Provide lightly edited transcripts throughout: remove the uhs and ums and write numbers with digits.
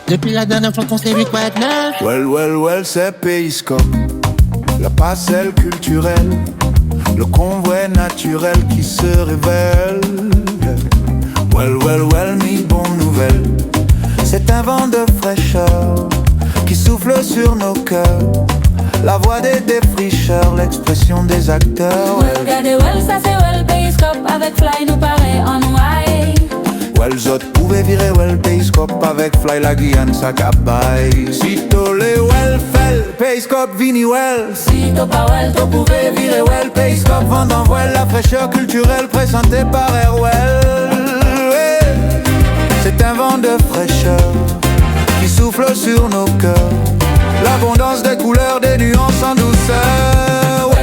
Depuis la dernière fois qu'on s'est vu, quoi de neuf? Well, c'est Périscope. La passerelle culturelle, le convoi naturel qui se révèle. Well, mi bonne nouvelle. C'est un vent de fraîcheur qui souffle sur nos cœurs. La voix des défricheurs, l'expression des acteurs. Regardez, ça c'est well Périscope. Avec Fly nous paraît en way. Zot pouvez virer Périscope. Avec Fly la Guyane sa cabaye. Si to les fel Périscope vini Si to pas to pouvez virer Périscope. Vendant la fraîcheur culturelle présentée par Airwell. C'est un vent de fraîcheur qui souffle sur nos cœurs. L'abondance des couleurs, des nuances en douceur.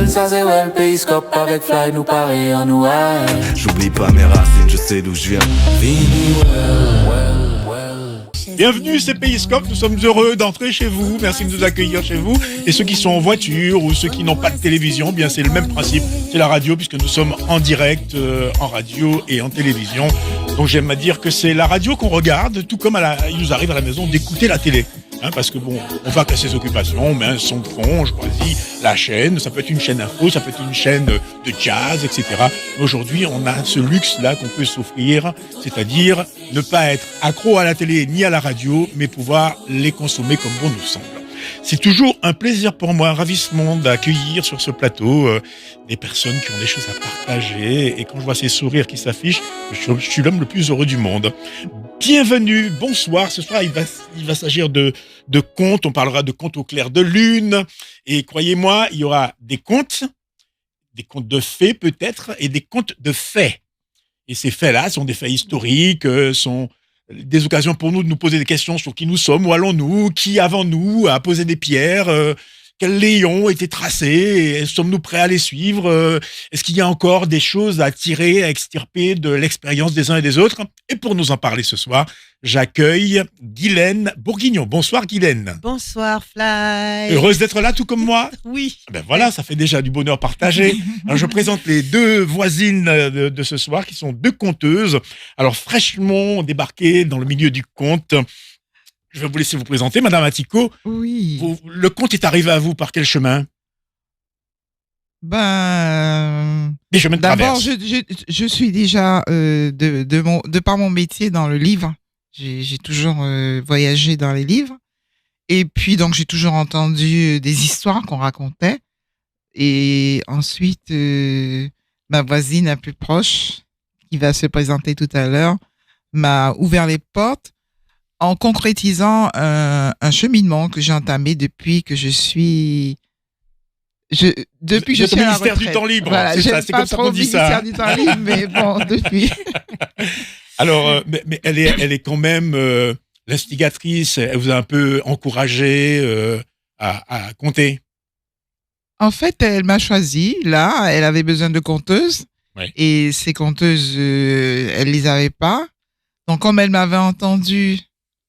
Ça c'est Périscope. Avec Fly nous paraît en noir. J'oublie pas mes racines, je sais d'où je viens. Bienvenue, c'est Périscope, nous sommes heureux d'entrer chez vous, merci de nous accueillir chez vous. Et ceux qui sont en voiture ou ceux qui n'ont pas de télévision, bien c'est le même principe, c'est la radio puisque nous sommes en direct, en radio et en télévision. Donc j'aime à dire que c'est la radio qu'on regarde, tout comme il nous arrive à la maison d'écouter la télé. Parce que bon, on va qu'à ses occupations, on met un son de fond, on choisit la chaîne, ça peut être une chaîne info, ça peut être une chaîne de jazz, etc. Aujourd'hui, on a ce luxe-là qu'on peut s'offrir, c'est-à-dire ne pas être accro à la télé ni à la radio, mais pouvoir les consommer comme bon nous semble. C'est toujours un plaisir pour moi, un ravissement d'accueillir sur ce plateau des personnes qui ont des choses à partager. Et quand je vois ces sourires qui s'affichent, je suis l'homme le plus heureux du monde. Bienvenue, bonsoir. Ce soir, il va s'agir de contes. On parlera de contes au clair de lune. Et croyez-moi, il y aura des contes de fées peut-être, et des contes de faits. Et ces faits-là sont des faits historiques, sont des occasions pour nous de nous poser des questions sur qui nous sommes, où allons-nous, qui avant nous a posé des pierres, quels léons étaient tracés, et sommes-nous prêts à les suivre, est-ce qu'il y a encore des choses à tirer, à extirper de l'expérience des uns et des autres? Et pour nous en parler ce soir, j'accueille Guylaine Bourguignon. Bonsoir Guylaine. Bonsoir Fly. Heureuse d'être là tout comme moi? Oui. Ben voilà, ça fait déjà du bonheur partagé. Alors je présente les deux voisines de ce soir qui sont deux conteuses. Alors fraîchement débarquées dans le milieu du conte. Je vais vous laisser vous présenter, Madame Atiko. Oui. Le conte est arrivé à vous par quel chemin? Des chemins de d'abord, traverse. je suis déjà de par mon métier dans le livre. J'ai toujours voyagé dans les livres. Et puis, donc, j'ai toujours entendu des histoires qu'on racontait. Et ensuite, ma voisine la plus proche, qui va se présenter tout à l'heure, m'a ouvert les portes en concrétisant un cheminement que j'ai entamé depuis que je suis... depuis que je suis à la retraite. Ministère du temps libre, voilà, c'est comme ça qu'on dit ça. Ministère du temps libre, mais bon, depuis... Alors, mais elle est quand même l'instigatrice. Elle vous a un peu encouragé à compter. En fait, elle m'a choisi. Là, elle avait besoin de conteuses. Ouais. Et ces conteuses, elle les avait pas. Donc, comme elle m'avait entendu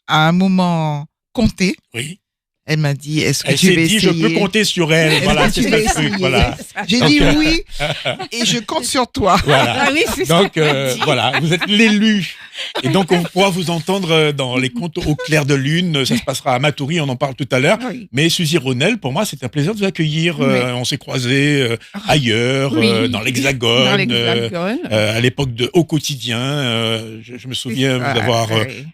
à un moment compter, Oui. elle m'a dit, est-ce que Elle tu s'est veux dit, essayer? je peux compter sur elle. Voilà, c'est ça le truc. Voilà. J'ai dit oui, et je compte sur toi. Voilà. Ah oui, c'est Donc, ça. voilà, vous êtes l'élu. Et donc, on pourra vous entendre dans les contes au clair de lune. Ça se passera à Matoury, on en parle tout à l'heure. Oui. Mais Suzy Ronel, pour moi, c'est un plaisir de vous accueillir. Oui. On s'est croisés ailleurs, Oui. dans l'Hexagone, Dans l'Hexagone. à l'époque de Au Quotidien. Je me souviens vous avoir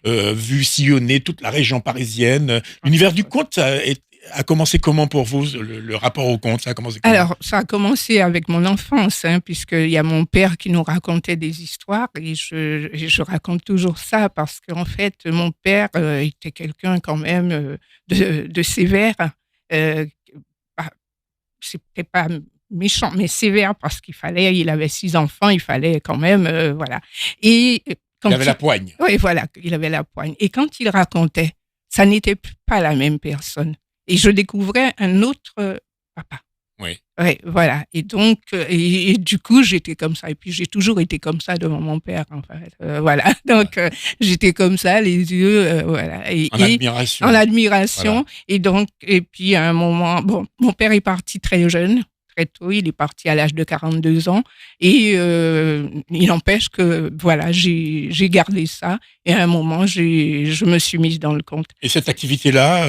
vu sillonner toute la région parisienne. L'univers du conte a commencé comment pour vous, le rapport au conte? Ça a commencé comment? Alors, ça a commencé avec mon enfance, puisqu'il y a mon père qui nous racontait des histoires et je raconte toujours ça parce qu'en fait, mon père était quelqu'un quand même de sévère. C'était pas méchant, mais sévère parce il avait 6 enfants, il fallait quand même, voilà. Et quand il avait la poigne. Oui, voilà, il avait la poigne. Et quand il racontait, ça n'était pas la même personne. Et je découvrais un autre papa. Oui. Ouais, voilà. Et donc, et du coup, j'étais comme ça. Et puis, j'ai toujours été comme ça devant mon père, en fait. Voilà. Donc, j'étais comme ça, les yeux, voilà. Admiration. En admiration. Voilà. Et donc, et puis, à un moment, bon, mon père est parti très jeune. très tôt. Il est parti à l'âge de 42 ans. Et il n'empêche que, voilà, j'ai gardé ça. Et à un moment, je me suis mise dans le conte. Et cette activité-là,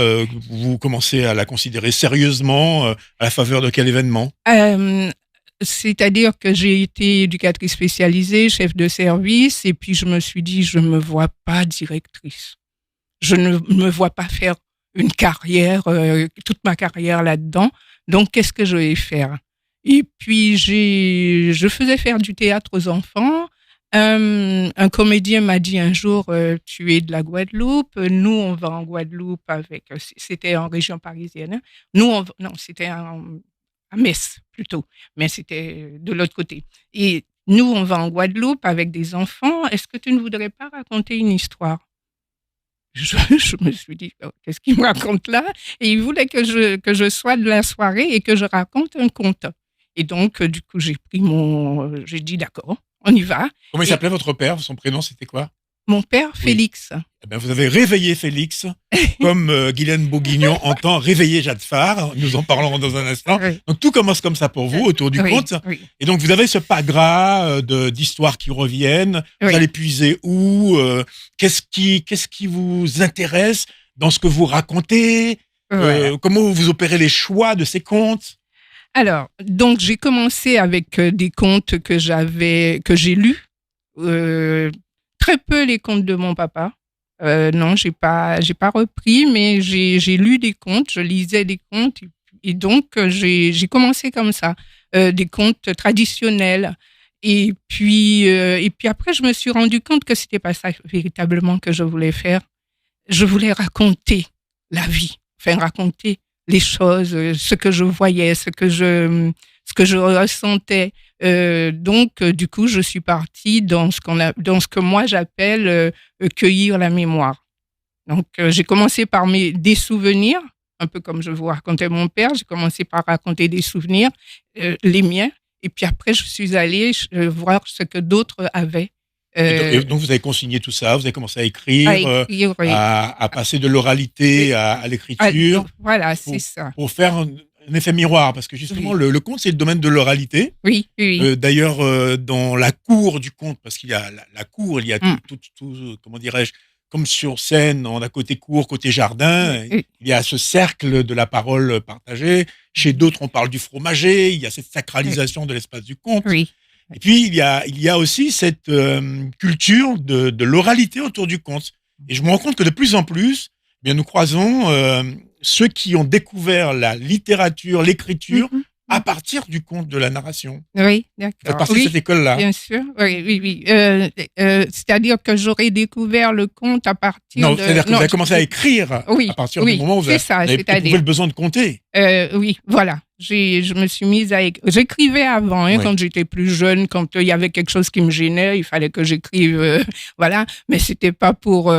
vous commencez à la considérer sérieusement à la faveur de quel événement? C'est-à-dire que j'ai été éducatrice spécialisée, chef de service, et puis je me suis dit, je ne me vois pas directrice. Je ne me vois pas faire une carrière, toute ma carrière là-dedans. Donc, qu'est-ce que je vais faire? Et puis, je faisais faire du théâtre aux enfants. Un comédien m'a dit un jour, tu es de la Guadeloupe, nous, on va en Guadeloupe avec... C'était en région parisienne. Hein. Non, c'était à Metz plutôt, mais c'était de l'autre côté. Et nous, on va en Guadeloupe avec des enfants. Est-ce que tu ne voudrais pas raconter une histoire? Je me suis dit, oh, qu'est-ce qu'il me raconte là? Et il voulait que je sois de la soirée et que je raconte un conte. Et donc, du coup, j'ai dit, d'accord, on y va. Comment il s'appelait votre père? Son prénom, c'était quoi? Mon père, Oui. Félix. Eh ben, vous avez réveillé Félix, comme Guylaine Bourguignon entend réveiller Jade Farr. Nous en parlerons dans un instant. Oui. Donc, tout commence comme ça pour vous, autour du conte. Oui. Et donc, vous avez ce pas gras d'histoires qui reviennent. Vous Oui. allez puiser où? Qu'est-ce qui vous intéresse dans ce que vous racontez? Voilà. Comment vous opérez les choix de ces contes? Alors, donc j'ai commencé avec des contes que j'ai lus. Très peu les contes de mon papa. Non, j'ai pas repris, mais j'ai lu des contes, je lisais des contes, et donc j'ai commencé comme ça, des contes traditionnels. Et puis après, je me suis rendu compte que c'était pas ça véritablement que je voulais faire. Je voulais raconter la vie, enfin raconter les choses, ce que je voyais, ce que je ressentais. Donc, du coup, je suis partie dans ce que moi j'appelle cueillir la mémoire. Donc, j'ai commencé par des souvenirs, un peu comme je vous racontais mon père. J'ai commencé par raconter des souvenirs, les miens. Et puis après, je suis allée voir ce que d'autres avaient. Et donc, vous avez consigné tout ça, vous avez commencé à écrire, oui. à passer de l'oralité à l'écriture. Voilà, c'est ça. Pour faire un effet miroir, parce que justement, le conte, c'est le domaine de l'oralité. Oui. D'ailleurs, dans la cour du conte, parce qu'il y a la cour, il y a tout, comment dirais-je, comme sur scène, on a côté cour, côté jardin, il y a ce cercle de la parole partagée. Chez d'autres, on parle du fromager, il y a cette sacralisation de l'espace du conte. Oui. Et puis, il y a aussi cette culture de l'oralité autour du conte. Et je me rends compte que de plus en plus, eh bien, nous croisons ceux qui ont découvert la littérature, l'écriture, à partir du conte, de la narration. Oui, Vous faites d'accord. partie de cette école-là. Bien sûr, oui. C'est-à-dire que j'aurais découvert le conte à partir Non, c'est-à-dire que vous avez commencé à écrire à partir du moment où vous avez éprouvé le besoin de compter. Oui, voilà. Je me suis mise à écrire. J'écrivais avant, quand j'étais plus jeune, quand il y avait quelque chose qui me gênait, il fallait que j'écrive, voilà. Mais c'était pas pour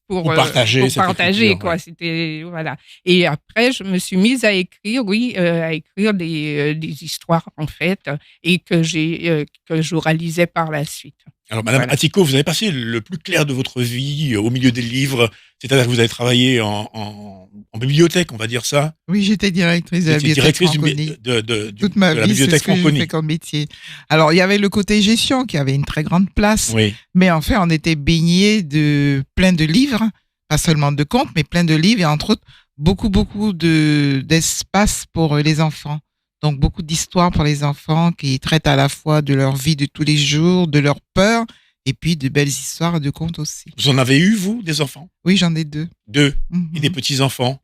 partager, quoi. C'était voilà. Et après, je me suis mise à écrire, des histoires en fait, et que j'oralisais par la suite. Alors, Madame Atiko, vous avez passé le plus clair de votre vie au milieu des livres, c'est-à-dire que vous avez travaillé en bibliothèque, on va dire ça. Oui, j'étais directrice de la bibliothèque Franconie. Toute ma vie, c'est ce que j'ai fait comme métier. Alors, il y avait le côté gestion qui avait une très grande place, mais en fait, on était baigné de plein de livres, pas seulement de contes, mais plein de livres, et entre autres, beaucoup d'espace pour les enfants. Donc, beaucoup d'histoires pour les enfants qui traitent à la fois de leur vie de tous les jours, de leurs peurs, et puis de belles histoires et de contes aussi. Vous en avez eu, vous, des enfants? Oui, j'en ai 2. 2. Et des petits-enfants?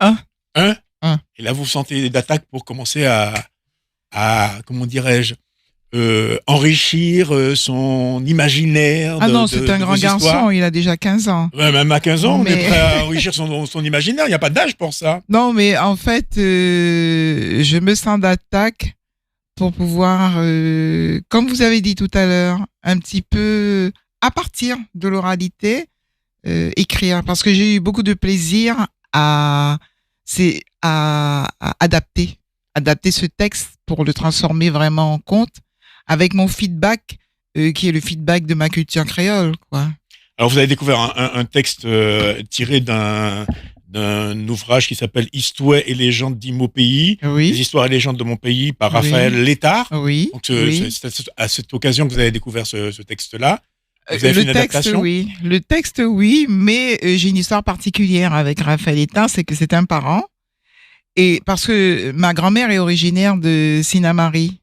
1. 1? Et là, vous sentez d'attaque pour commencer à comment dirais-je, enrichir son imaginaire. Ah non, c'est un grand garçon, il a déjà 15 ans. Ouais, même à 15 ans, on est prêt à enrichir son imaginaire, il n'y a pas d'âge pour ça. Non, mais en fait, je me sens d'attaque pour pouvoir, comme vous avez dit tout à l'heure, un petit peu, à partir de l'oralité, écrire. Parce que j'ai eu beaucoup de plaisir à adapter ce texte pour le transformer vraiment en conte, avec mon feedback, qui est le feedback de ma culture créole, quoi. Alors, vous avez découvert un texte tiré d'un d'un ouvrage qui s'appelle Histoire et légendes d'Imo Pays, Oui. les histoires et légendes de mon pays par Oui. Raphaël Létard. Oui. Donc, Oui. c'est à cette occasion que vous avez découvert ce texte-là. Vous avez fait Le une texte, adaptation? oui. Le texte, oui, mais j'ai une histoire particulière avec Raphaël Étain, c'est que c'est un parent. Et parce que ma grand-mère est originaire de Sinnamary.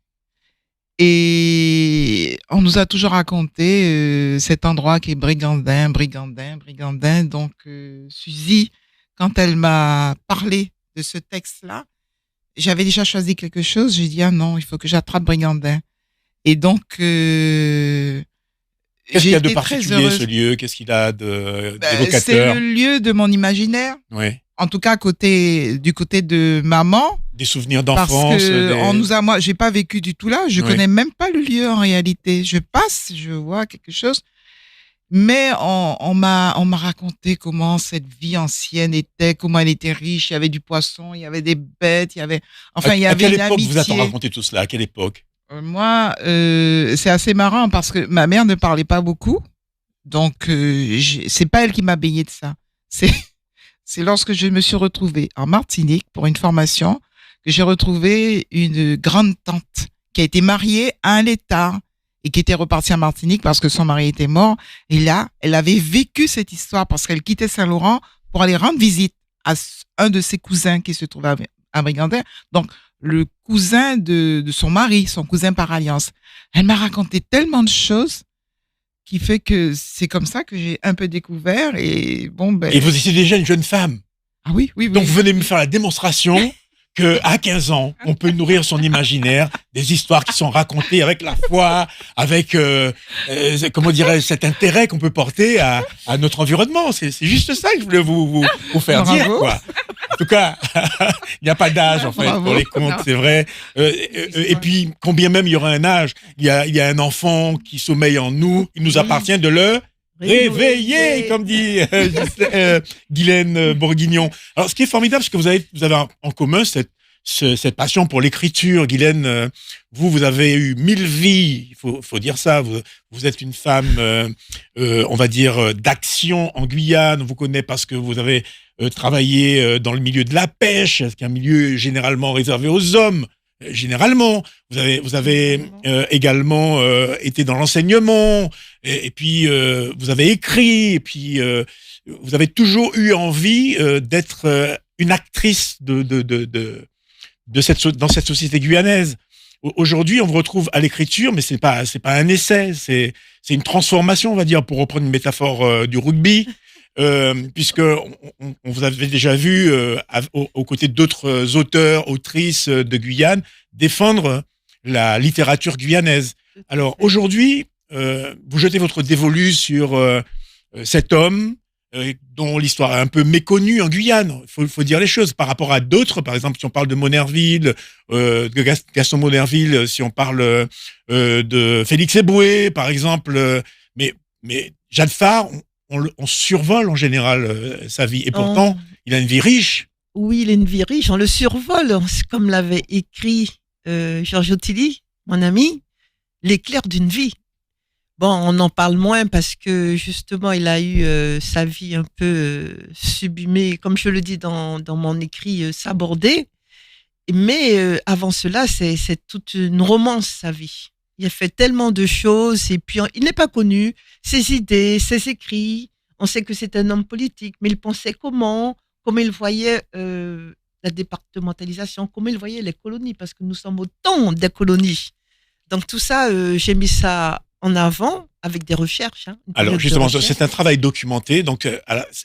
Et on nous a toujours raconté cet endroit qui est Brigandin. Donc, Suzy, quand elle m'a parlé de ce texte-là, j'avais déjà choisi quelque chose. J'ai dit, ah non, il faut que j'attrape Brigandin. Et donc, Qu'est-ce qu'il j'ai y a de été très particulier, heureuse. ce lieu? Qu'est-ce qu'il a C'est d'évocateur? le lieu de mon imaginaire. Oui. En tout cas, du côté de maman. Des souvenirs Parce d'enfance. que moi, j'ai pas vécu du tout là. Je Oui. connais même pas le lieu en réalité. Je passe, je vois quelque chose. Mais on m'a raconté comment cette vie ancienne était, comment elle était riche. Il y avait du poisson, il y avait des bêtes, il y avait À une quelle époque amitié. vous a-t-on raconté tout cela? À quelle époque? Moi, c'est assez marrant parce que ma mère ne parlait pas beaucoup. Donc, c'est pas elle qui m'a baigné de ça. C'est lorsque je me suis retrouvée en Martinique pour une formation que j'ai retrouvé une grande tante qui a été mariée à un laitard et qui était repartie en Martinique parce que son mari était mort. Et là, elle avait vécu cette histoire parce qu'elle quittait Saint-Laurent pour aller rendre visite à un de ses cousins qui se trouvait à Brigandin. Donc, le cousin de son mari, son cousin par alliance. Elle m'a raconté tellement de choses qui fait que c'est comme ça que j'ai un peu découvert et bon ben. Et vous étiez déjà une jeune femme. Ah oui, oui, oui. Donc, vous venez me faire la démonstration que à 15 ans, on peut nourrir son imaginaire, des histoires qui sont racontées avec la foi, avec, comment dirais-je, cet intérêt qu'on peut porter à notre environnement. C'est juste ça que je voulais vous faire Bravo. dire, quoi. En tout cas, il n'y a pas d'âge, en fait, Bravo. pour les contes, c'est vrai. Et puis, combien même il y aura un âge, il y a un enfant qui sommeille en nous, il nous appartient de le réveiller, comme dit Guylaine Bourguignon. Alors, ce qui est formidable, c'est que vous avez en commun cette passion pour l'écriture. Guylaine, vous avez eu 1000 vies, il faut dire ça. Vous êtes une femme, on va dire, d'action en Guyane. On vous connaît parce que vous avez travaillé dans le milieu de la pêche, qui est un milieu généralement réservé aux hommes. Généralement, vous avez également été dans l'enseignement, et puis vous avez écrit, et puis vous avez toujours eu envie d'être une actrice dans cette société guyanaise. Aujourd'hui, on vous retrouve à l'écriture, mais c'est pas un essai, c'est une transformation, on va dire, pour reprendre une métaphore du rugby. Puisque on vous avait déjà vu aux côtés d'autres auteurs, autrices de Guyane défendre la littérature guyanaise. Alors aujourd'hui, vous jetez votre dévolu sur cet homme dont l'histoire est un peu méconnue en Guyane. Faut dire les choses par rapport à d'autres. Par exemple, si on parle de Monerville, de Gaston Monerville, si on parle de Félix Eboué, par exemple. Mais Jacques Farr, on survole en général sa vie. Et pourtant, il a une vie riche. Oui, il a une vie riche. On le survole, comme l'avait écrit Georges Ottilie, mon ami, l'éclair d'une vie. Bon, on en parle moins parce que justement, il a eu sa vie un peu sublimée, comme je le dis dans mon écrit, sabordée. Mais avant cela, c'est toute une romance, sa vie. Il a fait tellement de choses et puis il n'est pas connu. Ses idées, ses écrits, on sait que c'est un homme politique, mais il pensait comment il voyait la départementalisation, comment il voyait les colonies, parce que nous sommes au temps des colonies. Donc tout ça, j'ai mis ça en avant avec des recherches. Alors justement, c'est un travail documenté, donc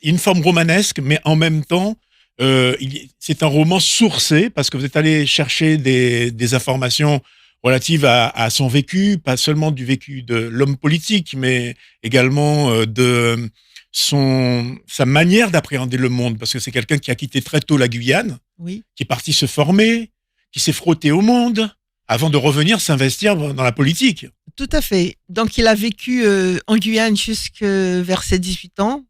une forme romanesque, mais en même temps, c'est un roman sourcé, parce que vous êtes allé chercher des informations relative à son vécu, pas seulement du vécu de l'homme politique, mais également de sa manière d'appréhender le monde, parce que c'est quelqu'un qui a quitté très tôt la Guyane, oui, qui est parti se former, qui s'est frotté au monde, avant de revenir s'investir dans la politique. Tout à fait. Donc, il a vécu en Guyane jusqu'à vers ses 18 ans.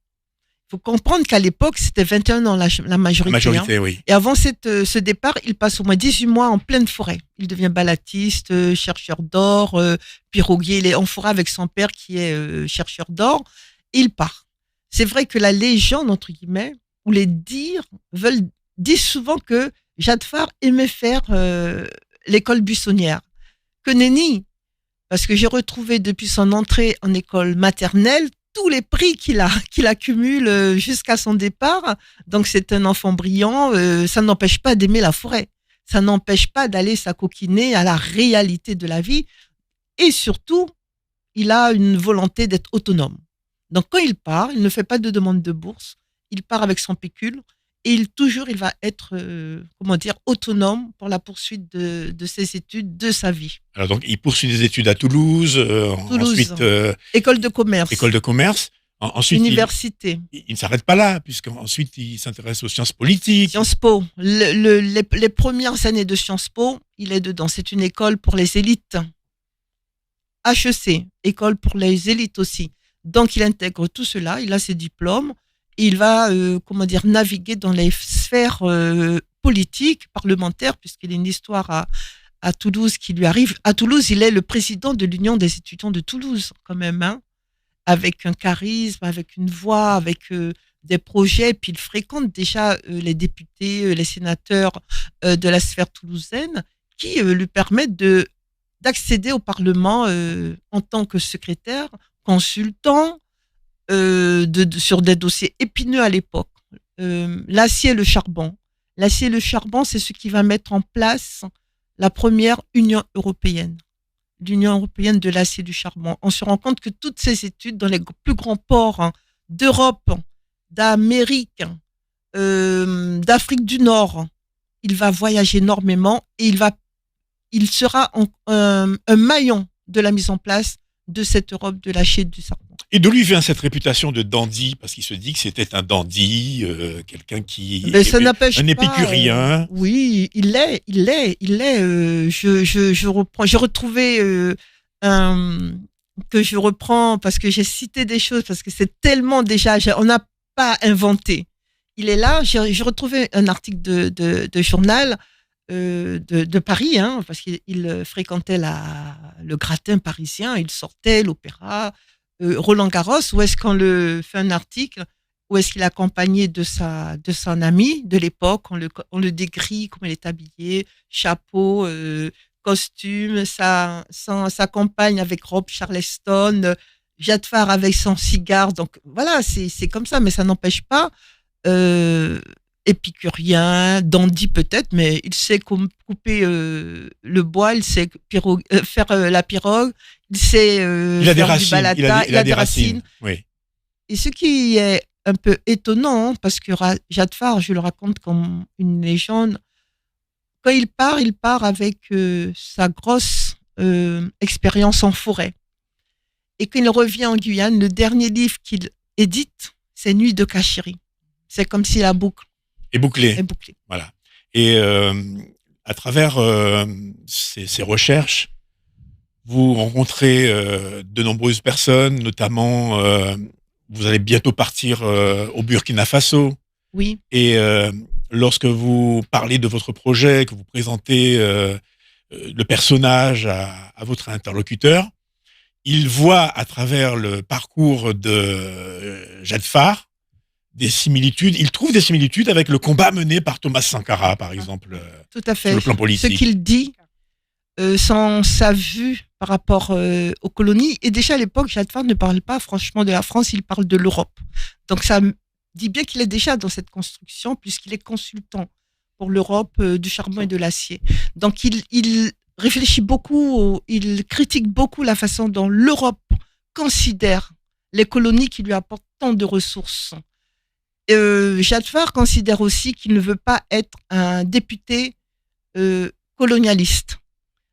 Il faut comprendre qu'à l'époque, c'était 21 ans la majorité. La majorité, oui. Et avant ce départ, il passe au moins 18 mois en pleine forêt. Il devient ballatiste, chercheur d'or, piroguier. Il est en forêt avec son père qui est chercheur d'or. Et il part. C'est vrai que la légende, entre guillemets, ou les dires disent souvent que Jacques Farr aimait faire l'école buissonnière. Que nenni, parce que j'ai retrouvé depuis son entrée en école maternelle tous les prix qu'il accumule jusqu'à son départ. Donc c'est un enfant brillant, ça n'empêche pas d'aimer la forêt. Ça n'empêche pas d'aller s'acoquiner à la réalité de la vie. Et surtout, il a une volonté d'être autonome. Donc quand il part, il ne fait pas de demande de bourse. Il part avec son pécule et il va être autonome pour la poursuite de ses études, de sa vie. Alors donc, il poursuit des études à Toulouse, ensuite école de commerce. Ensuite, université. Il ne s'arrête pas là, puisqu'ensuite il s'intéresse aux sciences politiques. Sciences Po. Les premières années de Sciences Po, il est dedans. C'est une école pour les élites. HEC, école pour les élites aussi. Donc il intègre tout cela, il a ses diplômes, et il va naviguer dans les sphères politiques, parlementaires, puisqu'il a une histoire à Toulouse qui lui arrive. À Toulouse, il est le président de l'Union des étudiants de Toulouse, quand même, hein, avec un charisme, avec une voix, avec des projets. Puis il fréquente déjà les députés, les sénateurs de la sphère toulousaine, qui lui permettent d'accéder au Parlement en tant que secrétaire, consultant, sur des dossiers épineux à l'époque. L'acier et le charbon. L'acier et le charbon, c'est ce qui va mettre en place la première Union européenne. L'Union européenne de l'acier et du charbon. On se rend compte que toutes ces études dans les plus grands ports d'Europe, d'Amérique, d'Afrique du Nord, il va voyager énormément et il sera un maillon de la mise en place de cette Europe de l'acier et du charbon. Et d'où lui vient cette réputation de dandy? Parce qu'il se dit que c'était un dandy, quelqu'un qui un épicurien. Oui, il l'est. J'ai retrouvé que je reprends parce que j'ai cité des choses parce que c'est tellement déjà, on n'a pas inventé. Il est là. J'ai retrouvé un article de journal de Paris, hein, parce qu'il fréquentait le gratin parisien. Il sortait l'opéra. Roland Garros, où est-ce qu'on le fait un article, où est-ce qu'il est accompagné de son ami de l'époque, on le décrit, comment il est habillé, chapeau, costume, sa compagne avec robe Charleston, Jacques Farr avec son cigare. Donc voilà, c'est comme ça, mais ça n'empêche pas épicurien, dandy peut-être, mais il sait couper le bois, il sait faire la pirogue, il sait il a des faire racines, du balata, il a des racines. Oui. Et ce qui est un peu étonnant, hein, parce que Jacques Farr, je le raconte comme une légende, quand il part avec sa grosse expérience en forêt. Et quand il revient en Guyane, le dernier livre qu'il édite, c'est Nuit de Cachiri. C'est comme si la boucle est bouclée. Voilà. Et à travers ces recherches, vous rencontrez de nombreuses personnes, notamment vous allez bientôt partir au Burkina Faso. Oui. Et lorsque vous parlez de votre projet, que vous présentez le personnage à votre interlocuteur, il voit à travers le parcours de Jacques Farr des similitudes. Il trouve des similitudes avec le combat mené par Thomas Sankara, par exemple, tout à fait. sur le plan politique. Ce qu'il dit, sans sa vue par rapport aux colonies. Et déjà à l'époque, Jacques Farr ne parle pas franchement de la France, il parle de l'Europe. Donc ça dit bien qu'il est déjà dans cette construction, puisqu'il est consultant pour l'Europe du charbon et de l'acier. Donc il réfléchit beaucoup, il critique beaucoup la façon dont l'Europe considère les colonies qui lui apportent tant de ressources. Jacques Farr considère aussi qu'il ne veut pas être un député colonialiste.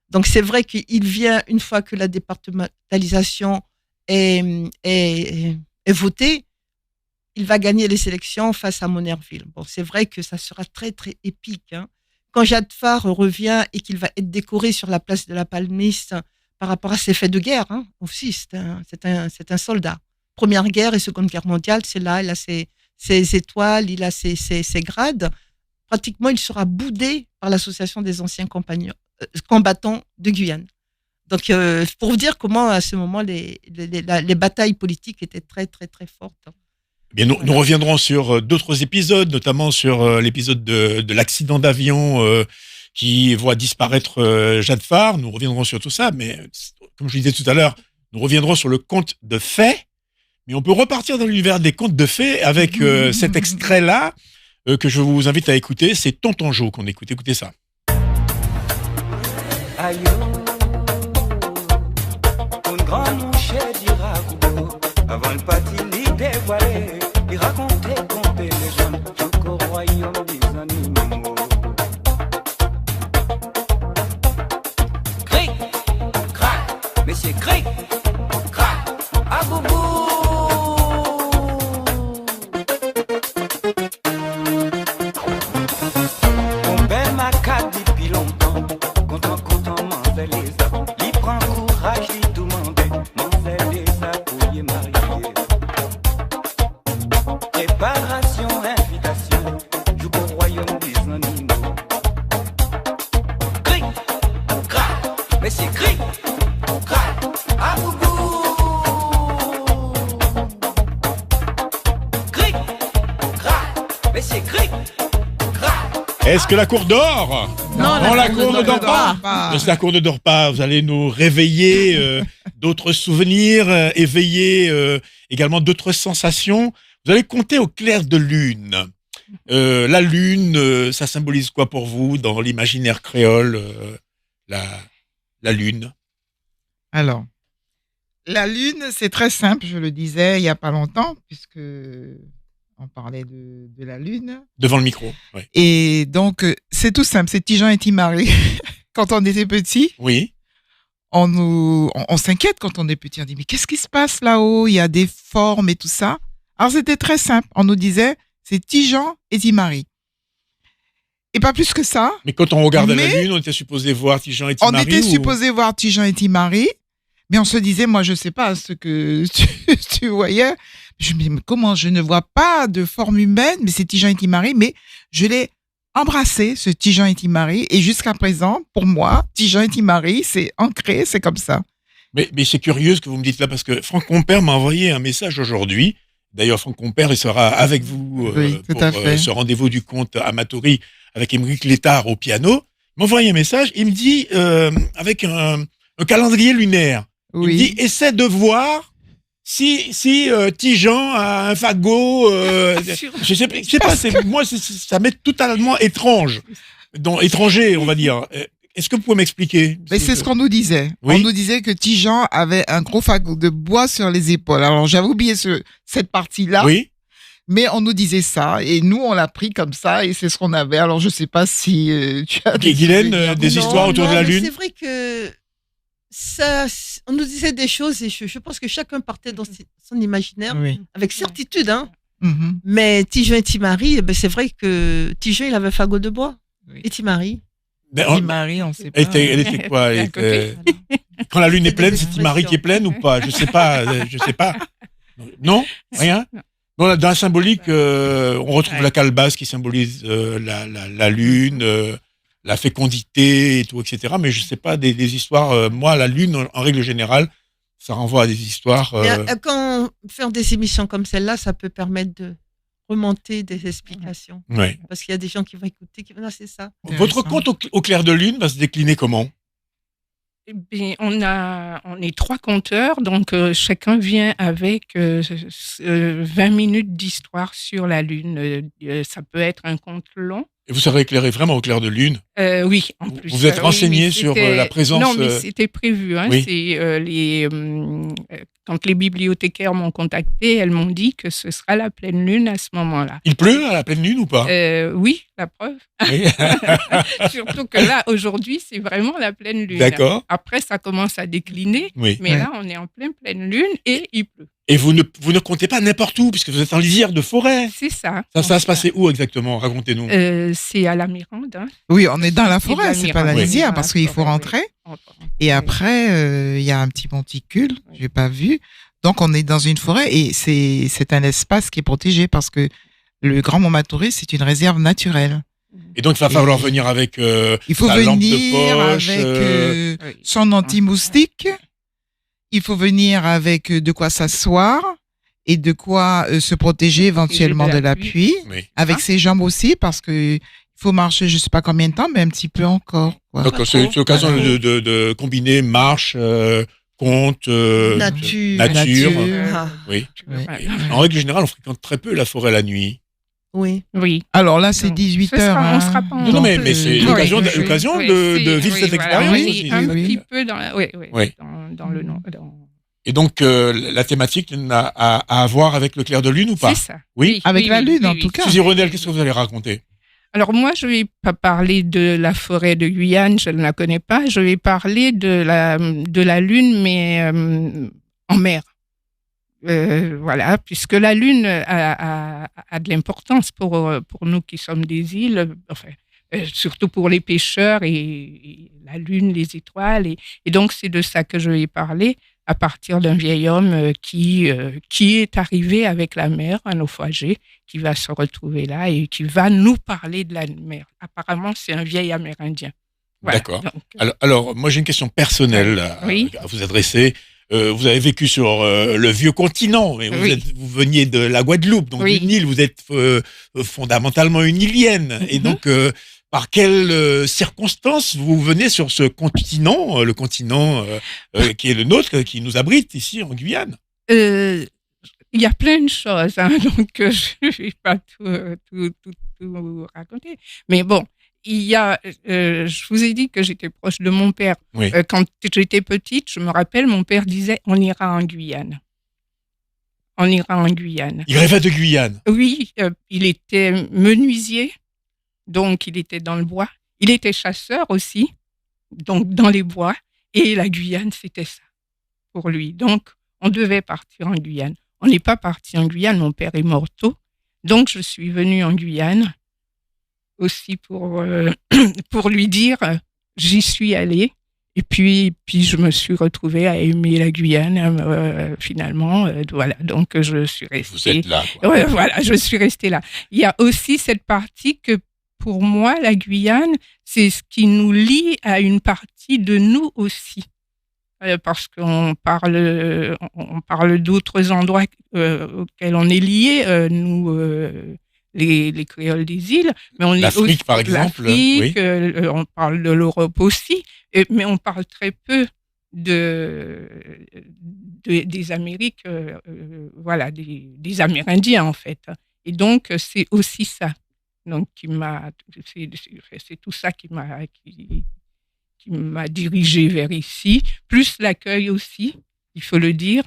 Donc c'est vrai qu'il vient, une fois que la départementalisation est votée, il va gagner les élections face à Monnerville. Bon, c'est vrai que ça sera très très épique, hein. Quand Jacques Farr revient et qu'il va être décoré sur la place de la Palmiste par rapport à ses faits de guerre, hein, aussi c'est un soldat. Première guerre et Seconde Guerre mondiale, c'est là, il a ses étoiles, il a ses grades. Pratiquement, il sera boudé par l'association des anciens combattants de Guyane. Donc, pour vous dire comment, à ce moment, les batailles politiques étaient très, très, très fortes. Eh bien, nous reviendrons sur d'autres épisodes, notamment sur l'épisode de l'accident d'avion qui voit disparaître Jade Farr. Nous reviendrons sur tout ça, mais comme je le disais tout à l'heure, nous reviendrons sur le conte de fées. Mais on peut repartir dans l'univers des contes de fées avec cet extrait-là que je vous invite à écouter. C'est Tonton Jo qu'on écoute. Écoutez ça. Aïe, un grand moucher dira avant le parti, il dévoilait, il racontait, comptait les gens jusqu'au royaume des animaux. Cric, crac, mais c'est cric, crac, à boubou. Mon père m'a cadé depuis longtemps, content, m'en fait les arbres. Il prend courage, il demandait, m'en fait les arbres pour y marier. Préparation, invitation, joue au royaume des animaux. Cric, crac, mais c'est cric, crac, à boubou. Cric, crac, mais c'est cric, crac. Est-ce que la cour dort? Non, la cour ne dort pas. La cour ne dort pas. Vous allez nous réveiller d'autres souvenirs, éveiller également d'autres sensations. Vous allez compter au clair de lune. La lune, ça symbolise quoi pour vous dans l'imaginaire créole, la lune? Alors, la lune, c'est très simple, je le disais il n'y a pas longtemps, puisque on parlait de la lune. Devant le micro, oui. Et donc, c'est tout simple, c'est Ti-Jean et Ti-Marie. Quand on était petit, Oui. on s'inquiète quand on est petit. On dit, mais qu'est-ce qui se passe là-haut? Il y a des formes et tout ça. Alors, c'était très simple. On nous disait, c'est Ti-Jean et Ti-Marie. Et pas plus que ça. Mais quand on regardait la Mais- lune, on était supposé voir Ti-Jean et On Ti-Marie. était supposé voir Ti-Jean et Ti-Marie, mais on se disait, moi, je sais pas ce que tu voyais. Je me dis, mais comment je ne vois pas de forme humaine, mais c'est Ti-Jean et Ti-Marie, mais je l'ai embrassé, ce Ti-Jean et Ti-Marie, et jusqu'à présent, pour moi, Ti-Jean et Ti-Marie, c'est ancré, c'est comme ça. Mais c'est curieux ce que vous me dites là, parce que Franck Compère m'a envoyé un message aujourd'hui. D'ailleurs, Franck Compère, il sera avec vous Oui, tout pour à fait. ce rendez-vous du conte Amatori avec Émeric Létard au piano. Il m'a envoyé un message, il me dit, avec un calendrier lunaire, il me dit, Oui. essaie de voir si Ti-Jean a un fagot. Je sais pas, moi, ça m'est totalement étrange. Étranger, on va dire. Est-ce que vous pouvez m'expliquer? Mais c'est ce qu'on nous disait. Oui. On nous disait que Ti-Jean avait un gros fagot de bois sur les épaules. Alors, j'avais oublié cette partie-là. Oui. Mais on nous disait ça, et nous, on l'a pris comme ça, et c'est ce qu'on avait. Alors, je sais pas si tu as des Guylaine, souvenirs. des Non, histoires autour de la mais Lune? C'est vrai que ça, on nous disait des choses et je pense que chacun partait dans son imaginaire Oui. avec certitude. Hein. Mhm. Mais Ti-Jean et Ti-Marie, eh ben, c'est vrai que Ti-Jean, il avait un fagot de bois. Oui. Et Ti-Marie. Ben, Ti-Marie, on sait pas. elle était quoi? À côté. Quand la lune est C'est pleine, des c'est Ti-Marie qui est pleine ou pas? Je sais pas. Non? Rien? Dans la symbolique, on retrouve Ouais. la calebasse qui symbolise la lune, la fécondité et tout, etc. Mais je sais pas des histoires. Moi, la lune, en règle générale, ça renvoie à des histoires. Et, quand faire des émissions comme celle-là, ça peut permettre de remonter des explications. Ouais. Parce qu'il y a des gens qui vont écouter, qui vont dire, c'est ça. Votre conte au clair de lune va se décliner comment? Eh bien, on est 3 conteurs, donc chacun vient avec 20 minutes d'histoire sur la Lune. Ça peut être un conte long. Et vous serez éclairé vraiment au clair de lune? Oui, en plus. Vous êtes Oui, renseigné mais sur c'était- la présence, Non, mais c'était prévu. Hein, oui. C'est quand les bibliothécaires m'ont contacté, elles m'ont dit que ce sera la pleine lune à ce moment-là. Il pleut à la pleine lune ou pas? Oui, la preuve. Oui. Surtout que là, aujourd'hui, c'est vraiment la pleine lune. D'accord. Après, ça commence à décliner, Oui. mais Ouais. là, on est en pleine lune et il pleut. Et vous ne comptez pas n'importe où, puisque vous êtes en lisière de forêt. C'est ça. Ça va se passer où exactement? Racontez-nous. C'est à la Mirande. Hein. Oui, on est dans la Et forêt, la c'est pas la Mirande. lisière, Oui. parce qu'il faut rentrer. Et après, il y a un petit monticule, j'ai pas vu. Donc, on est dans une forêt et c'est un espace qui est protégé parce que le Grand Montmartre, c'est une réserve naturelle. Et donc, il va falloir venir avec Il faut sa lampe de venir poche, avec Oui. son anti-moustique. Il faut venir avec de quoi s'asseoir. et de quoi se protéger éventuellement de la pluie. Oui. Avec ses jambes aussi, parce que il faut marcher, je sais pas combien de temps, mais un petit peu encore. Quoi. Donc, c'est l'occasion de combiner marche, conte, nature. Ah, Oui. Ouais. En règle générale, on fréquente très peu la forêt la nuit. oui. Oui. Alors là, c'est Non. 18 Ce sera- heures. on sera pas en- Non, Donc, mais c'est oui, l'occasion oui, l'occasion Oui, de c'est- vivre cette voilà, expérience. on est aussi. un Oui. petit peu dans la, Oui. dans le nom. Et donc, la thématique n'a à voir avec le clair de lune ou pas? C'est ça. Oui. Avec la lune, en tout cas. Suzy Renel, qu'est-ce que vous allez raconter? Alors moi, je vais pas parler de la forêt de Guyane, je ne la connais pas. Je vais parler de la lune, mais en mer. Voilà, puisque la lune a de l'importance pour nous qui sommes des îles, enfin, surtout pour les pêcheurs et la lune, les étoiles. Et donc, c'est de ça que je vais parler à partir d'un vieil homme qui est arrivé avec la mer, un naufragé, qui va se retrouver là et qui va nous parler de la mer. Apparemment, c'est un vieil Amérindien. Voilà. D'accord. Donc, Alors, moi, j'ai une question personnelle Oui. à vous adresser. Vous avez vécu sur le vieux continent, mais Oui. vous veniez de la Guadeloupe, donc Oui. d'une île, vous êtes fondamentalement une ilienne. Et Mhm. donc, par quelles circonstances vous venez sur ce continent, le continent qui est le nôtre, qui nous abrite ici en Guyane? Il y a plein de choses, hein, donc je ne vais pas tout raconter. Mais bon, il y a, je vous ai dit que j'étais proche de mon père. Oui. Quand j'étais petite, je me rappelle, mon père disait on ira en Guyane. On ira en Guyane. Il rêvait de Guyane. Oui, il était menuisier, donc il était dans le bois. Il était chasseur aussi, donc dans les bois. Et la Guyane, c'était ça pour lui. Donc, on devait partir en Guyane. On n'est pas parti en Guyane, mon père est mort tôt. Donc, je suis venue en Guyane aussi pour lui dire, j'y suis allée. Et puis je me suis retrouvée à aimer la Guyane, finalement. Voilà, donc je suis restée. Vous êtes là, quoi. Ouais, voilà, je suis restée là. Il y a aussi cette partie que, pour moi, la Guyane, c'est ce qui nous lie à une partie de nous aussi. Parce qu'on parle d'autres endroits auxquels on est liés, nous, les créoles des îles. Mais on est L'Afrique, aussi, par exemple, l'Afrique, oui. on parle de l'Europe aussi, mais on parle très peu des Amériques, voilà, des Amérindiens, en fait. Et donc, c'est aussi ça. Donc, c'est tout ça qui m'a dirigée vers ici, plus l'accueil aussi, il faut le dire.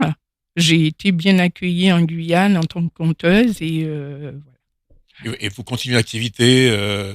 J'ai été bien accueillie en Guyane en tant que conteuse et voilà. Et vous continuez l'activité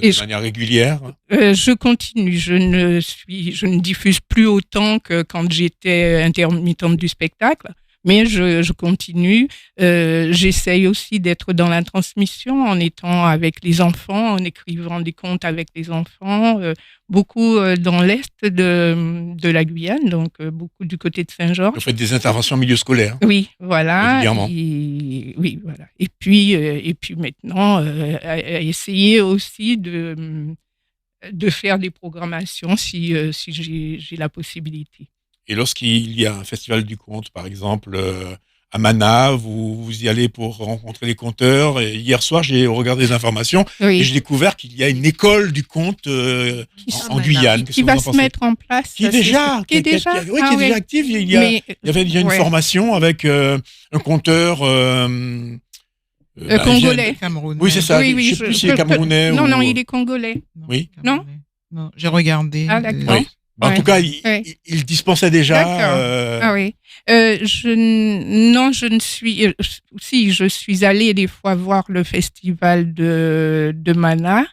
Et de manière régulière? Je continue, je ne diffuse plus autant que quand j'étais intermittente du spectacle, mais je continue. J'essaye aussi d'être dans la transmission en étant avec les enfants, en écrivant des contes avec les enfants, beaucoup dans l'est de la Guyane, donc beaucoup du côté de Saint-Georges. Vous faites des interventions en milieu scolaire? Oui, voilà. Régulièrement. Oui, voilà. Et puis maintenant, à essayer aussi de faire des programmations si j'ai la possibilité. Et lorsqu'il y a un festival du conte, par exemple, à Mana, vous y allez pour rencontrer les conteurs. Et hier soir, j'ai regardé des informations et j'ai découvert qu'il y a une école du conte en Guyane. Qui va se mettre en place. Qui est déjà active. Il y a une formation avec un conteur congolais. Oui, c'est ça. Oui, je sais plus s'il est camerounais non, ou... non, il est congolais. Oui. Non, j'ai regardé. Ah, d'accord. Oui. En tout cas, il dispensait déjà. Ah oui. Je ne suis. Si, je suis allée des fois voir le festival de Mana.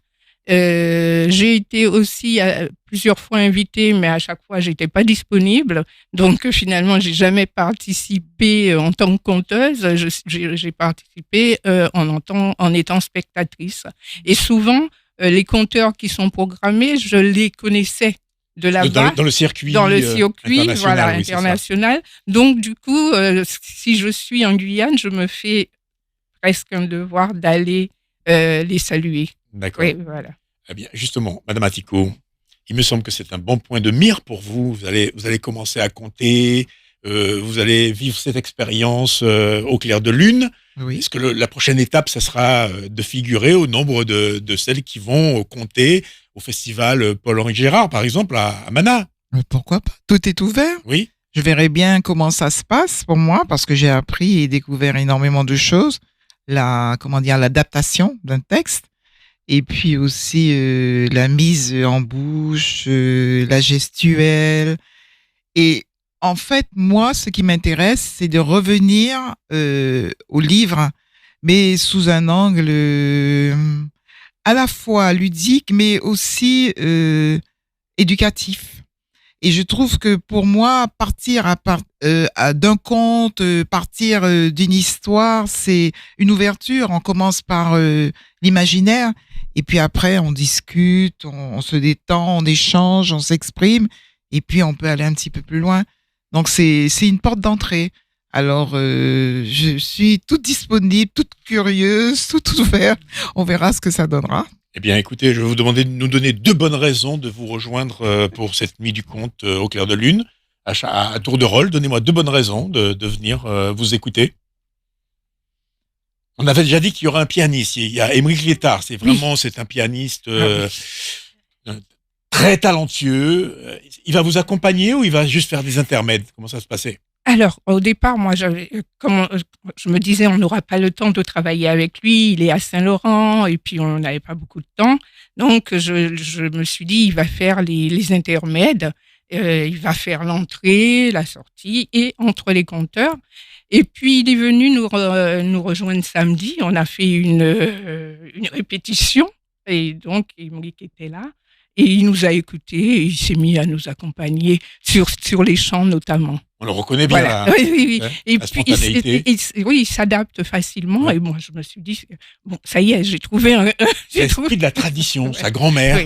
J'ai été aussi plusieurs fois invitée, mais à chaque fois, j'étais pas disponible. Donc, finalement, j'ai jamais participé en tant que conteuse. J'ai participé en étant spectatrice. Et souvent, les conteurs qui sont programmés, je les connaissais de là-bas. Dans le circuit international, voilà, oui, international. Donc, du coup, si je suis en Guyane, je me fais presque un devoir d'aller les saluer. D'accord. Oui, voilà. Eh bien, justement, Madame Atiko, il me semble que c'est un bon point de mire pour vous. Vous allez commencer à compter vous allez vivre cette expérience au clair de lune. Oui. Est-ce que la prochaine étape, ça sera de figurer au nombre de celles qui vont compter au festival Paul-Henri Gérard, par exemple, à Mana? Mais pourquoi pas? Tout est ouvert. Oui. Je verrai bien comment ça se passe pour moi parce que j'ai appris et découvert énormément de choses. L'adaptation d'un texte et puis aussi la mise en bouche, la gestuelle. Et en fait, moi, ce qui m'intéresse, c'est de revenir au livre, mais sous un angle à la fois ludique, mais aussi éducatif. Et je trouve que pour moi, partir d'un conte, partir d'une histoire, c'est une ouverture. On commence par l'imaginaire et puis après on discute, on se détend, on échange, on s'exprime et puis on peut aller un petit peu plus loin. Donc c'est une porte d'entrée. Alors je suis toute disponible, toute curieuse, toute ouverte. On verra ce que ça donnera. Eh bien, écoutez, je vais vous demander de nous donner 2 bonnes raisons de vous rejoindre pour cette nuit du conte au clair de lune. À tour de rôle, donnez-moi 2 bonnes raisons de venir vous écouter. On avait déjà dit qu'il y aura un pianiste. Il y a Émeric Liétard. C'est un pianiste très talentueux. Il va vous accompagner ou il va juste faire des intermèdes? Comment ça se passait? Alors, au départ, moi, je me disais, on n'aura pas le temps de travailler avec lui. Il est à Saint-Laurent et puis on n'avait pas beaucoup de temps. Donc, je me suis dit, il va faire les intermèdes. Il va faire l'entrée, la sortie et entre les compteurs. Et puis, il est venu nous rejoindre samedi. On a fait une répétition et donc, Émeric était là. Et il nous a écoutés et il s'est mis à nous accompagner sur les chants notamment. On le reconnaît bien, voilà. Oui. Et la puis, spontanéité. il s'adapte facilement. Ouais. Et moi, je me suis dit, bon, ça y est, j'ai trouvé L'esprit de la tradition. Sa grand-mère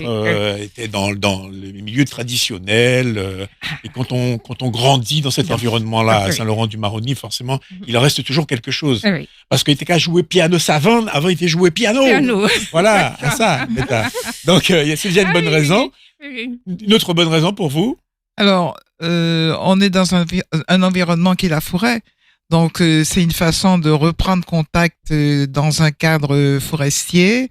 était dans le milieu traditionnel. Et quand on grandit dans cet environnement-là, à Saint-Laurent-du-Maroni, forcément, il en reste toujours quelque chose. Oui. Parce qu'il était qu'à jouer piano savane, avant il était joué piano. Voilà, ça. Donc, c'est déjà une bonne raison. Oui. Une autre bonne raison pour vous? Alors, on est dans un environnement qui est la forêt. Donc, c'est une façon de reprendre contact dans un cadre forestier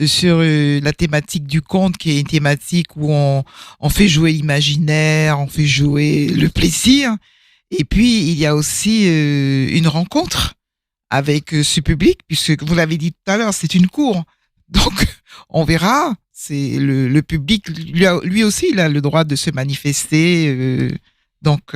sur la thématique du conte, qui est une thématique où on fait jouer l'imaginaire, on fait jouer le plaisir. Et puis, il y a aussi une rencontre avec ce public, puisque vous l'avez dit tout à l'heure, c'est une cour. Donc, on verra. C'est le public, lui aussi, il a le droit de se manifester. Donc,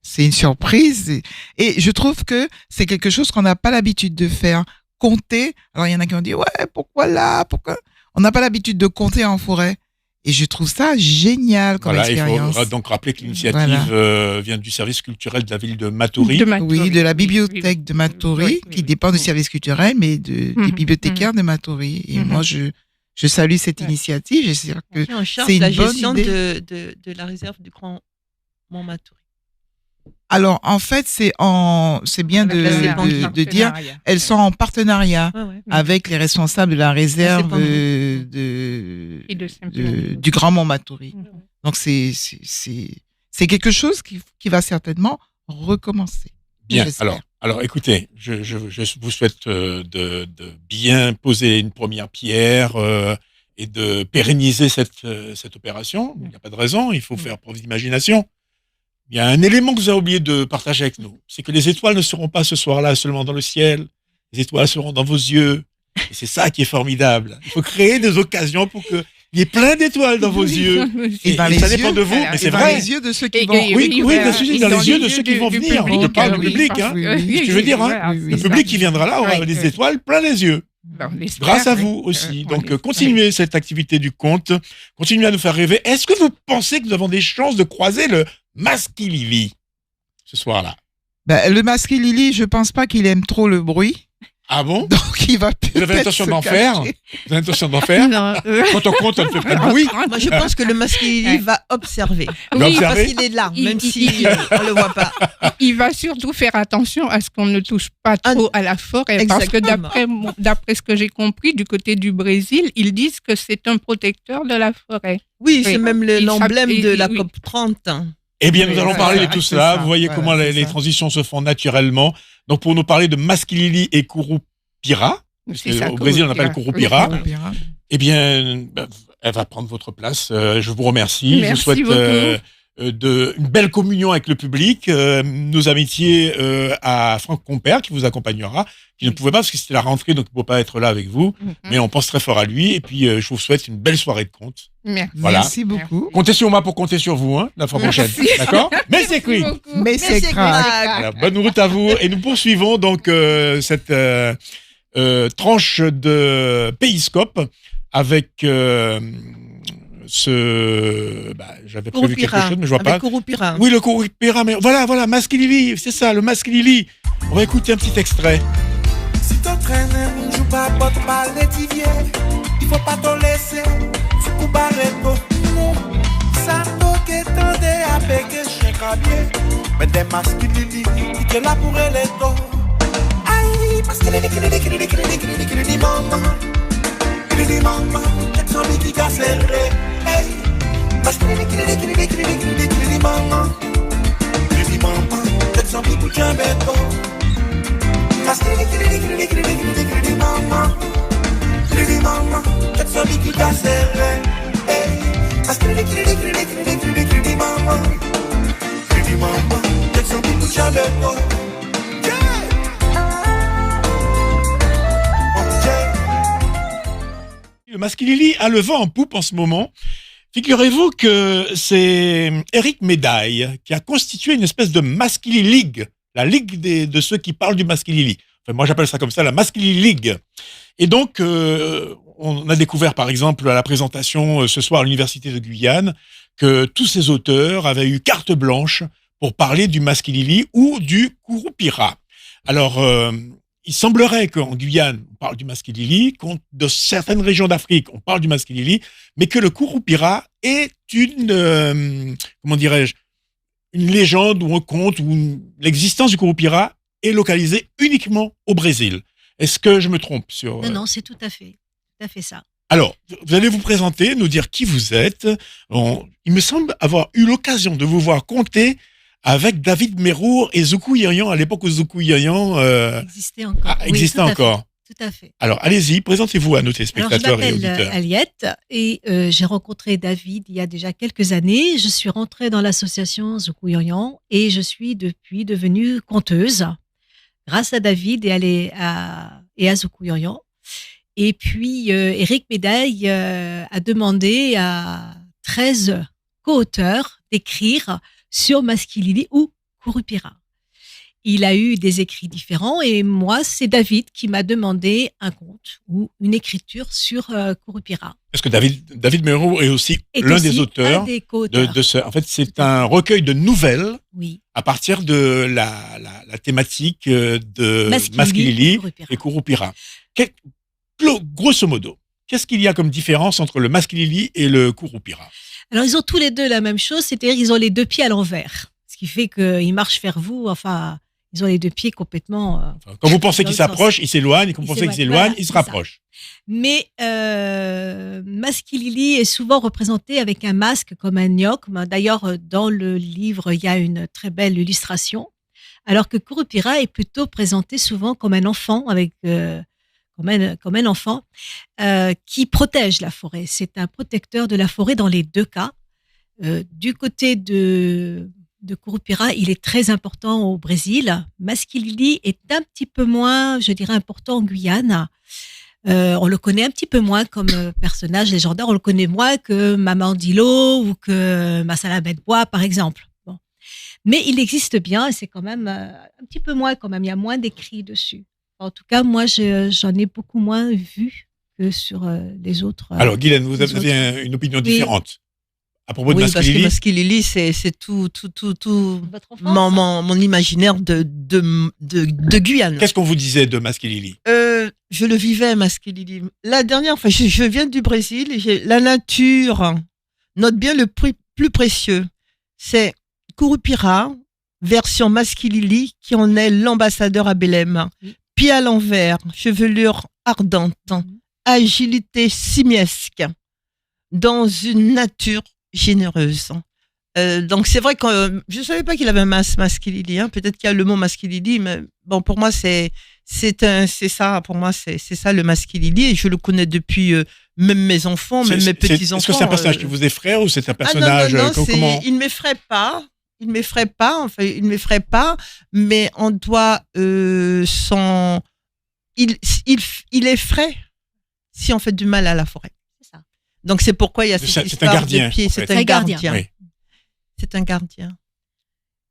c'est une surprise. Et je trouve que c'est quelque chose qu'on n'a pas l'habitude de faire. Compter. Alors, il y en a qui ont dit, ouais, pourquoi là? Pourquoi? On n'a pas l'habitude de compter en forêt. Et je trouve ça génial comme expérience. Il faut donc rappeler que l'initiative vient du service culturel de la ville de Matoury. Oui, de la bibliothèque de Matoury, qui dépend du service culturel, mais des bibliothécaires de Matoury. Et moi, je salue cette initiative. J'espère que c'est une bonne idée. De la réserve du Grand Mont Matoury. Alors, en fait, c'est bien de dire, elles sont en partenariat avec les responsables de la réserve du Grand Mont Matoury. Donc, c'est quelque chose qui va certainement recommencer. Bien. Alors, écoutez, je vous souhaite de bien poser une première pierre et de pérenniser cette opération. Il n'y a pas de raison, il faut faire preuve d'imagination. Il y a un élément que vous avez oublié de partager avec nous, c'est que les étoiles ne seront pas ce soir-là seulement dans le ciel, les étoiles seront dans vos yeux, et c'est ça qui est formidable. Il faut créer des occasions pour qu'il y ait plein d'étoiles dans vos yeux, et ça dépend de vous, mais c'est vrai. Dans les yeux de ceux qui vont... Oui, bien sûr, dans les yeux de ceux qui vont venir. Je parle du public, hein. Ce que je veux dire, hein. Le public qui viendra là aura des étoiles plein les yeux. Grâce à vous aussi. Donc, continuez cette activité du conte, continuez à nous faire rêver. Est-ce que vous pensez que nous avons des chances de croiser le Maskilili ce soir-là? Le Maskilili, je pense pas qu'il aime trop le bruit. Ah bon? Donc il va Vous avez l'intention d'en faire? Vous avez l'intention d'en faire? Quand on compte, on ne fait pas de bruit. Moi, je pense que le Maskilili va observer. Oui, parce qu'il est là, même si on le voit pas. Il va surtout faire attention à ce qu'on ne touche pas trop à la forêt. Exactement. Parce que d'après ce que j'ai compris, du côté du Brésil, ils disent que c'est un protecteur de la forêt. Oui, c'est même l'emblème de la COP 30. Eh bien, nous Oui, allons c'est parler ça, de tout c'est cela. ça. Vous voyez Voilà, comment c'est les ça. transitions se font naturellement. Donc, pour nous parler de Maskilili et Curupira, C'est ça, au Brésil, on appelle Curupira, Oui. eh bien, elle va prendre votre place. Je vous remercie. Merci Je souhaite beaucoup. une belle communion avec le public. Nos amitiés à Franck Compère, qui vous accompagnera, qui ne pouvait pas parce que c'était la rentrée, donc il ne peut pas être là avec vous. Mais on pense très fort à lui. Et puis, je vous souhaite une belle soirée de conte. Merci. Voilà. Merci beaucoup. Comptez sur moi pour compter sur vous, hein, la fois prochaine. D'accord? Mais c'est quick. Mais c'est crack. Voilà, bonne route à vous. Et nous poursuivons donc cette tranche de Péiscope avec j'avais prévu quelque Curupira, chose, mais je vois avec pas. Curupira. Oui, le Curupira, mais voilà, Maskilili, c'est ça, le Maskilili. On va écouter un petit extrait. Si t'entraînes, joue pas, porte pas les tiviers. Il faut pas te laisser, tu coups barreto. Non, ça toque tendé avec un chien crabier. Mais des Maskilili, qui est là pour les dos. Aïe, Maskilili, maman. Kilili, maman, c'est son lit qui a serré. Hey, Maskilili, maman. Kilili, maman, c'est son lit pour Jambeto. Maskilili, maman. Kilili, maman, c'est son lit qui a serré. Hey, Maskilili, maman. Kilili, maman, c'est son lit pour Jambeto. Le Maskilili a le vent en poupe en ce moment. Figurez-vous que c'est Eric Médaille qui a constitué une espèce de Maskilili League, la ligue de ceux qui parlent du Maskilili. Enfin, moi, j'appelle ça comme ça, la Maskilili League. Et donc, on a découvert, par exemple, à la présentation ce soir à l'Université de Guyane, que tous ces auteurs avaient eu carte blanche pour parler du Maskilili ou du Curupira. Alors, il semblerait qu'en Guyane, on parle du Maskilili, de certaines régions d'Afrique, on parle du Maskilili, mais que le Curupira est une, comment dirais-je, une légende ou un conte où l'existence du Curupira est localisée uniquement au Brésil. Est-ce que je me trompe sur... Non, c'est tout à fait ça. Alors, vous allez vous présenter, nous dire qui vous êtes. Il me semble avoir eu l'occasion de vous voir conter avec David Merour et Zoukou Irian, à l'époque où Zoukou Irian existait encore. Tout à fait. Alors, allez-y, présentez-vous à nos téléspectateurs et auditeurs. Je m'appelle Aliette et j'ai rencontré David il y a déjà quelques années. Je suis rentrée dans l'association Zoukou Irian et je suis depuis devenue conteuse grâce à David et à Zoukou Irian. Et puis, Eric Médaille a demandé à 13 co-auteurs d'écrire sur Maskilili ou Curupira. Il a eu des écrits différents et moi, c'est David qui m'a demandé un conte ou une écriture sur Curupira. Parce que David Merour est aussi l'un des auteurs de ce. En fait, c'est un recueil de nouvelles à partir de la thématique de Maskilili et Curupira. Grosso modo, qu'est-ce qu'il y a comme différence entre le Maskilili et le Curupira? Alors, ils ont tous les deux la même chose, c'est-à-dire qu'ils ont les deux pieds à l'envers. Ce qui fait qu'ils marchent vers vous, enfin, ils ont les deux pieds complètement... quand vous pensez qu'ils s'approchent, ils s'éloignent, et quand vous pensez qu'ils s'éloignent, ils se rapprochent. Mais Maskilili est souvent représenté avec un masque comme un gnoc. D'ailleurs, dans le livre, il y a une très belle illustration. Alors que Curupira est plutôt présenté souvent comme un enfant, comme un enfant qui protège la forêt. C'est un protecteur de la forêt dans les deux cas. Du côté de Curupira, il est très important au Brésil. Maskilili est un petit peu moins, je dirais, important en Guyane. On le connaît un petit peu moins comme personnage légendaire. On le connaît moins que Maman Dilo ou que Massala Bois, par exemple. Bon. Mais il existe bien et c'est quand même un petit peu moins quand même. Il y a moins d'écrits dessus. En tout cas, moi, j'en ai beaucoup moins vu que sur les autres. Alors, Guylaine, vous avez une opinion différente à propos de Maskilili. Parce que Maskilili, c'est tout mon imaginaire de Guyane. Qu'est-ce qu'on vous disait de Maskilili? Je le vivais, Maskilili. La dernière fois, je viens du Brésil et la nature, notre bien le plus précieux, c'est Curupira, version Maskilili, qui en est l'ambassadeur à Belém. Pied à l'envers, chevelure ardente, agilité simiesque, dans une nature généreuse. Donc c'est vrai que je savais pas qu'il avait un masquilili. Hein. Peut-être qu'il y a le mot masquilili, mais bon pour moi c'est ça. Pour moi c'est ça le masquilili et je le connais depuis même mes enfants, même mes petits enfants. Est-ce que c'est un personnage qui vous effraie ou c'est un personnage non, comment... Il m'effraie pas. Il m'effraie pas. Mais on doit il effraie si on fait du mal à la forêt. C'est ça. Donc c'est pourquoi il y a cette histoire un gardien, de pied. en fait. C'est un gardien. Oui. C'est un gardien.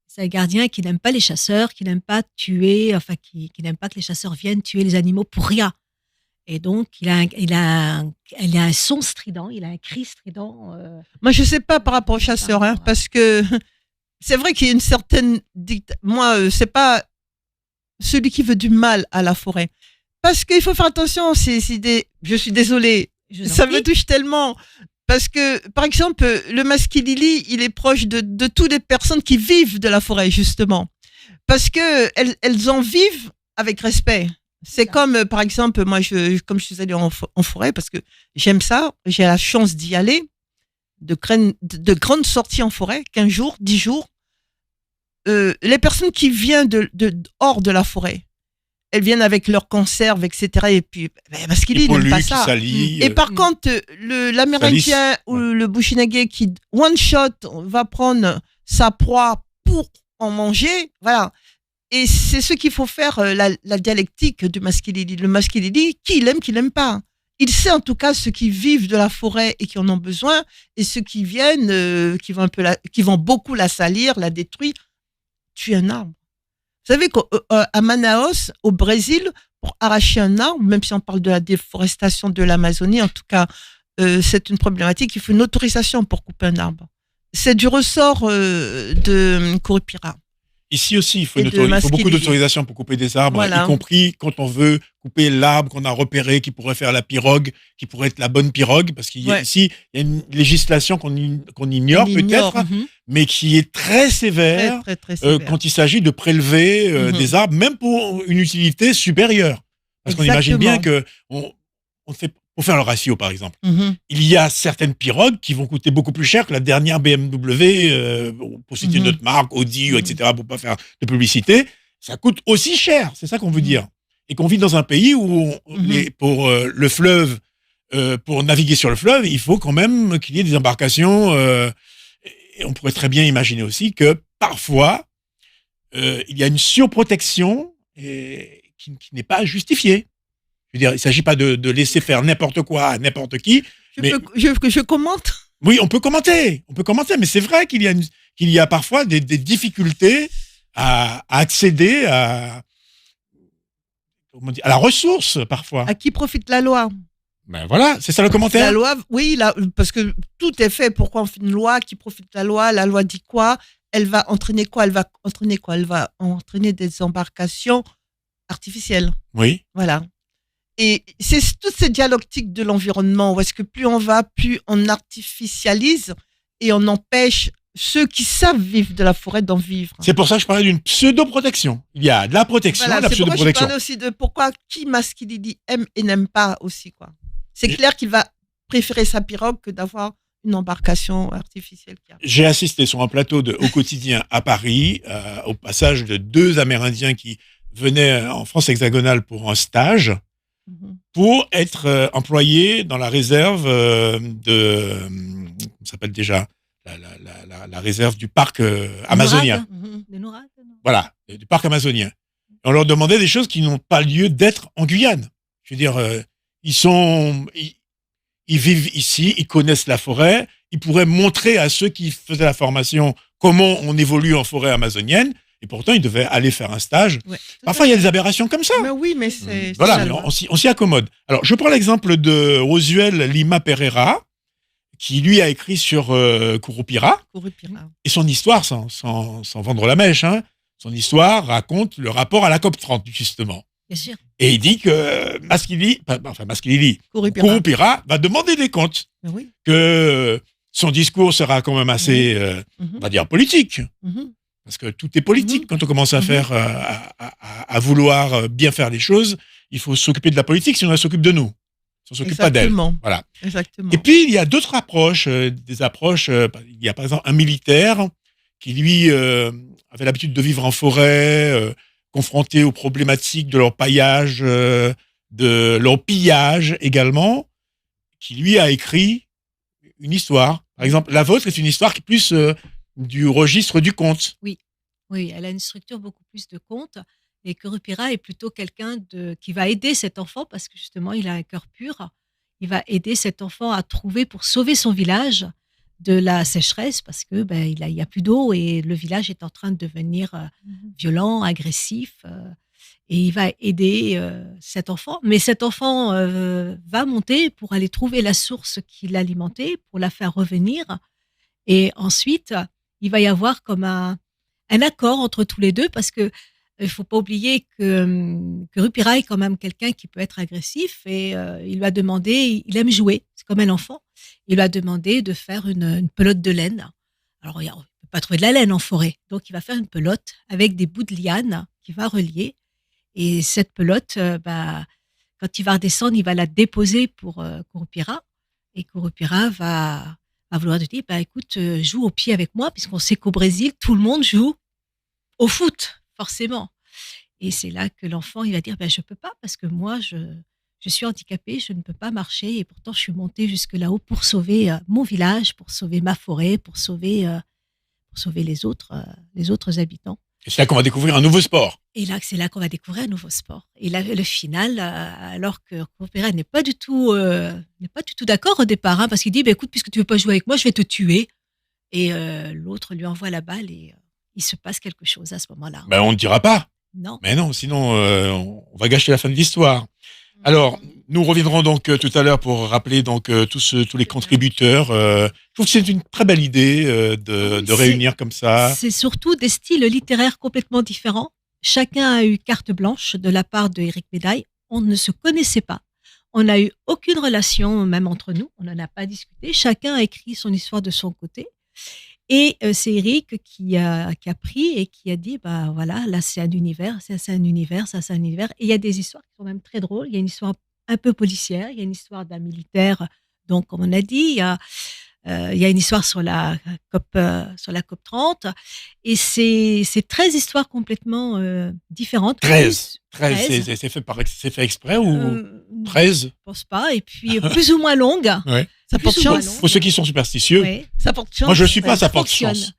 C'est un gardien qui n'aime pas les chasseurs, qui n'aime pas tuer, enfin qui n'aime pas que les chasseurs viennent tuer les animaux pour rien. Et donc il a un son strident, il a un cri strident. Moi je sais pas par rapport aux chasseurs, hein, parce que c'est vrai qu'il y a une certaine moi c'est pas celui qui veut du mal à la forêt, parce qu'il faut faire attention. Je suis désolée, ça me touche tellement. Parce que, par exemple, le masquilili, il est proche de toutes les personnes qui vivent de la forêt, justement. Parce que elles en vivent avec respect. C'est comme, par exemple, moi, comme je suis allée en forêt, parce que j'aime ça, j'ai la chance d'y aller, de grandes sorties en forêt, 15 jours, 10 jours. Les personnes qui viennent hors de la forêt, elles viennent avec leurs conserves, etc. Et puis, parce qu'il n'aime pas ça. Et par contre, l'Amérindien ou le Bushinagé qui, one shot, va prendre sa proie pour en manger, voilà. Et c'est ce qu'il faut faire, la dialectique du masquilili. Le masquilili, qui l'aime, qui l'aime pas. Il sait en tout cas ceux qui vivent de la forêt et qui en ont besoin, et ceux qui viennent, qui vont beaucoup la salir, la détruire, tuer un arbre. Vous savez qu'à Manaus, au Brésil, pour arracher un arbre, même si on parle de la déforestation de l'Amazonie, en tout cas, c'est une problématique. Il faut une autorisation pour couper un arbre. C'est du ressort de Curupira. Ici aussi, il faut beaucoup d'autorisation pour couper des arbres, voilà. Y compris quand on veut couper l'arbre qu'on a repéré qui pourrait faire la pirogue, qui pourrait être la bonne pirogue, parce qu'il y a ici il y a une législation qu'on ignore peut-être, mais qui est très sévère, très sévère. Quand il s'agit de prélever des arbres, même pour une utilité supérieure. Parce qu'on imagine bien que on fait, pour faire le ratio par exemple, il y a certaines pirogues qui vont coûter beaucoup plus cher que la dernière BMW, pour citer une autre marque, Audi, etc., pour pas faire de publicité. Ça coûte aussi cher, c'est ça qu'on veut dire. Et qu'on vit dans un pays où pour le fleuve, pour naviguer sur le fleuve, il faut quand même qu'il y ait des embarcations. Et on pourrait très bien imaginer aussi que parfois, il y a une surprotection qui n'est pas justifiée. Je veux dire, il ne s'agit pas de laisser faire n'importe quoi à n'importe qui. Je commente. Oui, on peut commenter, mais c'est vrai qu'il y a parfois des difficultés à accéder à la ressource, parfois. À qui profite la loi? Ben voilà, c'est ça le commentaire. La loi, oui, parce que tout est fait. Pourquoi on fait une loi? Qui profite de la loi? La loi dit quoi? Elle va entraîner quoi? Elle va entraîner des embarcations artificielles. Oui. Voilà. Et c'est toute cette dialectique de l'environnement où est-ce que plus on va, plus on artificialise et on empêche ceux qui savent vivre de la forêt d'en vivre. C'est pour ça que je parlais d'une pseudo-protection. Il y a de la protection, voilà, de la pseudo-protection. Je parlais aussi de pourquoi qui masquilili aime et n'aime pas aussi, quoi. C'est clair qu'il va préférer sa pirogue que d'avoir une embarcation artificielle. J'ai assisté sur un plateau Au Quotidien à Paris, au passage de 2 Amérindiens qui venaient en France hexagonale pour un stage, pour être employés dans la réserve comment ça s'appelle déjà, la réserve du parc amazonien. Voilà, du parc amazonien. Et on leur demandait des choses qui n'ont pas lieu d'être en Guyane. Je veux dire, ils vivent ici, ils connaissent la forêt, ils pourraient montrer à ceux qui faisaient la formation comment on évolue en forêt amazonienne. Et pourtant, ils devaient aller faire un stage. Ouais, parfois, il y a des aberrations comme ça. Mais oui, mais c'est... Voilà, on s'y accommode. Alors, je prends l'exemple de Rosuel Lima Pereira, qui, lui, a écrit sur Curupira. Et son histoire, sans vendre la mèche, son histoire raconte le rapport à la COP30, justement. Bien sûr. Et il dit que Curupira va demander des comptes. Oui. Que son discours sera quand même assez, on va dire, politique. Parce que tout est politique quand on commence à faire, à vouloir bien faire les choses. Il faut s'occuper de la politique, sinon elle s'occupe de nous. On s'occupe pas d'elle. Voilà. Exactement. Et puis, il y a d'autres approches, des approches. Il y a par exemple un militaire qui, lui, avait l'habitude de vivre en forêt, confronté aux problématiques de leur paillage, de leur pillage également, qui, lui, a écrit une histoire. Par exemple, la vôtre est une histoire qui est plus du registre du conte. Oui, elle a une structure beaucoup plus de conte. Et Curupira est plutôt quelqu'un qui va aider cet enfant parce que justement, il a un cœur pur. Il va aider cet enfant à trouver pour sauver son village de la sécheresse parce que il y a plus d'eau et le village est en train de devenir violent, agressif. Et il va aider cet enfant. Mais cet enfant va monter pour aller trouver la source qui l'alimentait, pour la faire revenir. Et ensuite, il va y avoir comme un accord entre tous les deux parce que il faut pas oublier que Curupira est quand même quelqu'un qui peut être agressif et il lui a demandé, il aime jouer, c'est comme un enfant, il lui a demandé de faire une pelote de laine. Alors, on ne peut pas trouver de la laine en forêt, donc il va faire une pelote avec des bouts de liane qu'il va relier. Et cette pelote, quand il va redescendre, il va la déposer pour Curupira et Curupira va vouloir lui dire, écoute, joue au pied avec moi, puisqu'on sait qu'au Brésil, tout le monde joue au foot. Forcément. Et c'est là que l'enfant, il va dire, je peux pas parce que moi, je suis handicapé, je ne peux pas marcher et pourtant, je suis monté jusque là-haut pour sauver mon village, pour sauver ma forêt, pour sauver les autres habitants. Et c'est là qu'on va découvrir un nouveau sport. Et là, c'est là qu'on va découvrir un nouveau sport. Et là, le final, alors que Curupira n'est pas du tout d'accord au départ, parce qu'il dit, écoute, puisque tu veux pas jouer avec moi, je vais te tuer. Et l'autre lui envoie la balle et il se passe quelque chose à ce moment-là. On ne dira pas. Non. Mais non, sinon on va gâcher la fin de l'histoire. Alors, nous reviendrons donc tout à l'heure pour rappeler donc tous les contributeurs. Je trouve que c'est une très belle idée de réunir comme ça. C'est surtout des styles littéraires complètement différents. Chacun a eu carte blanche de la part de Éric Médaille. On ne se connaissait pas. On n'a eu aucune relation, même entre nous. On n'en a pas discuté. Chacun a écrit son histoire de son côté. Et c'est Eric qui a pris et qui a dit, voilà, là c'est un univers, ça c'est un univers, ça c'est un univers. Et il y a des histoires qui sont même très drôles. Il y a une histoire un peu policière, il y a une histoire d'un militaire. Donc, comme on a dit, il y a une histoire sur la COP 30. Et c'est 13 histoires complètement différentes. 13. C'est fait exprès ou 13? Je ne pense pas. Et puis, plus ou moins longues. Ouais. Ça porte chance. Pour ceux qui sont superstitieux. Oui. Ça porte chance. Moi, je ne suis pas, ça porte chance.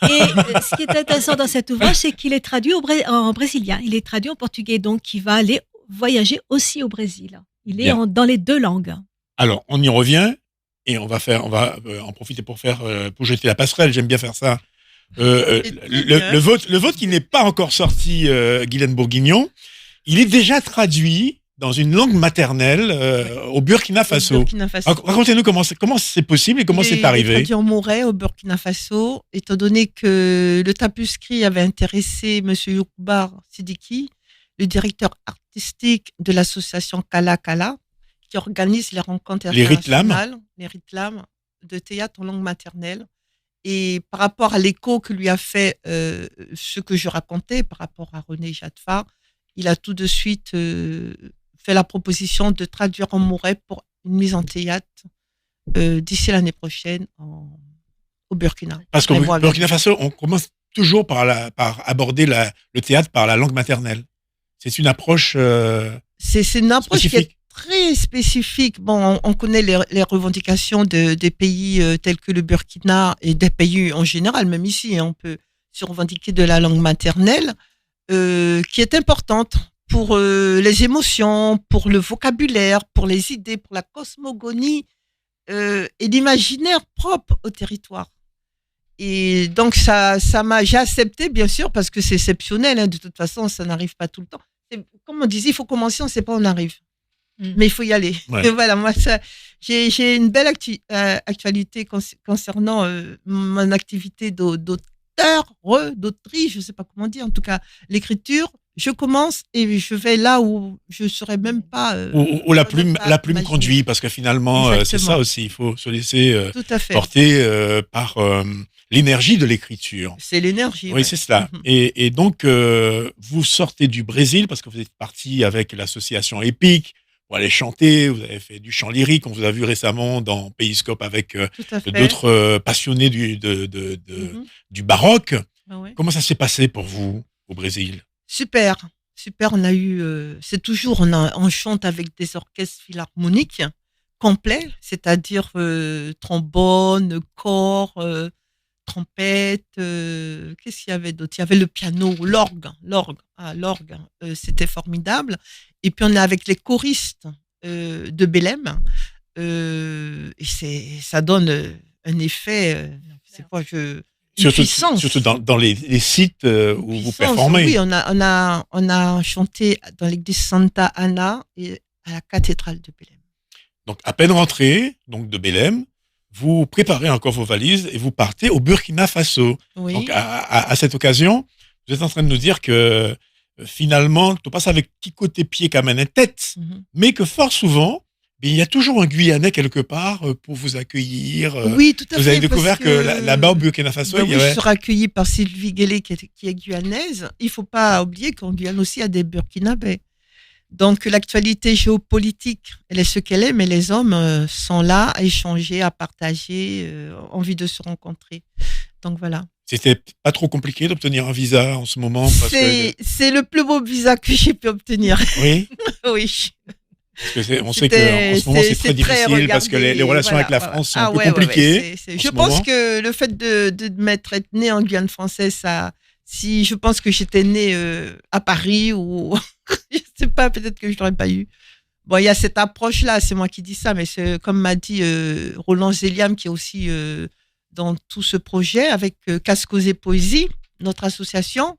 Et ce qui est intéressant dans cet ouvrage, c'est qu'il est traduit en brésilien. Il est traduit en portugais, donc il va aller voyager aussi au Brésil. Il est dans les deux langues. Alors, on y revient et on va en profiter pour jeter la passerelle. J'aime bien faire ça. Le vote qui n'est pas encore sorti, Guylaine Bourguignon, il est déjà traduit dans une langue maternelle au Burkina Faso. Racontez-nous comment c'est possible et comment c'est arrivé. Il est traduit en Mouret au Burkina Faso, étant donné que le tapuscrit avait intéressé M. Youkbar Sidiki, le directeur artistique de l'association Kala Kala, qui organise les rencontres internationales, les Ritlam de théâtre en langue maternelle. Et par rapport à l'écho que lui a fait ce que je racontais par rapport à René Jadfar, il a tout de suite fait la proposition de traduire en Mouret pour une mise en théâtre d'ici l'année prochaine au Burkina. Parce qu'au Burkina Faso, on commence toujours par aborder le théâtre par la langue maternelle. C'est une approche c'est une approche spécifique. Qui est très spécifique. Bon, on connaît les revendications des pays tels que le Burkina et des pays en général, même ici, on peut se revendiquer de la langue maternelle, qui est importante pour les émotions, pour le vocabulaire, pour les idées, pour la cosmogonie et l'imaginaire propre au territoire. Et donc, j'ai accepté, bien sûr, parce que c'est exceptionnel. Hein, de toute façon, ça n'arrive pas tout le temps. Comme on disait, il faut commencer, on ne sait pas où on arrive. Mais il faut y aller. Ouais. Et voilà, moi, j'ai une belle actualité concernant mon activité d'auteur, d'autrice, je ne sais pas comment dire, en tout cas, l'écriture. Je commence et je vais là où je ne saurais même pas... où la plume conduit, parce que finalement, c'est ça aussi, il faut se laisser porter par l'énergie de l'écriture. C'est l'énergie. Oui, c'est cela. Et donc, vous sortez du Brésil, parce que vous êtes parti avec l'association EPIC, pour aller chanter. Vous avez fait du chant lyrique. On vous a vu récemment dans Périscope avec Tout à fait. d'autres passionnés du baroque. Ah ouais. Comment ça s'est passé pour vous au Brésil? Super, super. On a eu, c'est toujours, on chante avec des orchestres philharmoniques complets, c'est-à-dire trombone, corps, trompette. Qu'est-ce qu'il y avait d'autre? Il y avait le piano, l'orgue. C'était formidable. Et puis on est avec les choristes de Belém. Et ça donne un effet. C'est quoi Surtout dans les sites où vous performez. Oui, on a chanté dans l'église Santa Ana et à la cathédrale de Belém. Donc, à peine rentré, donc de Belém, vous préparez encore vos valises et vous partez au Burkina Faso. Oui. Donc, à cette occasion, vous êtes en train de nous dire que finalement, tu passes avec petit côté pied comme une tête, mais que fort souvent, il y a toujours un Guyanais quelque part pour vous accueillir. Oui, tout à fait. Vous avez découvert que là-bas au Burkina Faso, il y avait... Je serai accueillie par Sylvie Guélé qui est guyanaise. Il ne faut pas oublier qu'en Guyane aussi, il y a des Burkinabés. Donc, l'actualité géopolitique, elle est ce qu'elle est, mais les hommes sont là à échanger, à partager, envie de se rencontrer. Donc, voilà. C'était pas trop compliqué d'obtenir un visa en ce moment C'est le plus beau visa que j'ai pu obtenir. Oui. Oui. Parce que on sait qu'en ce moment, c'est très difficile parce que les relations avec la France sont un peu compliquées. Je pense que le fait de m'être né en Guyane française, si je pense que j'étais né à Paris ou je sais pas, peut-être que je l'aurais pas eu. Bon, il y a cette approche-là, c'est moi qui dis ça, mais c'est comme m'a dit Roland Zéliam qui est aussi dans tout ce projet avec Cascosé Poésie, notre association.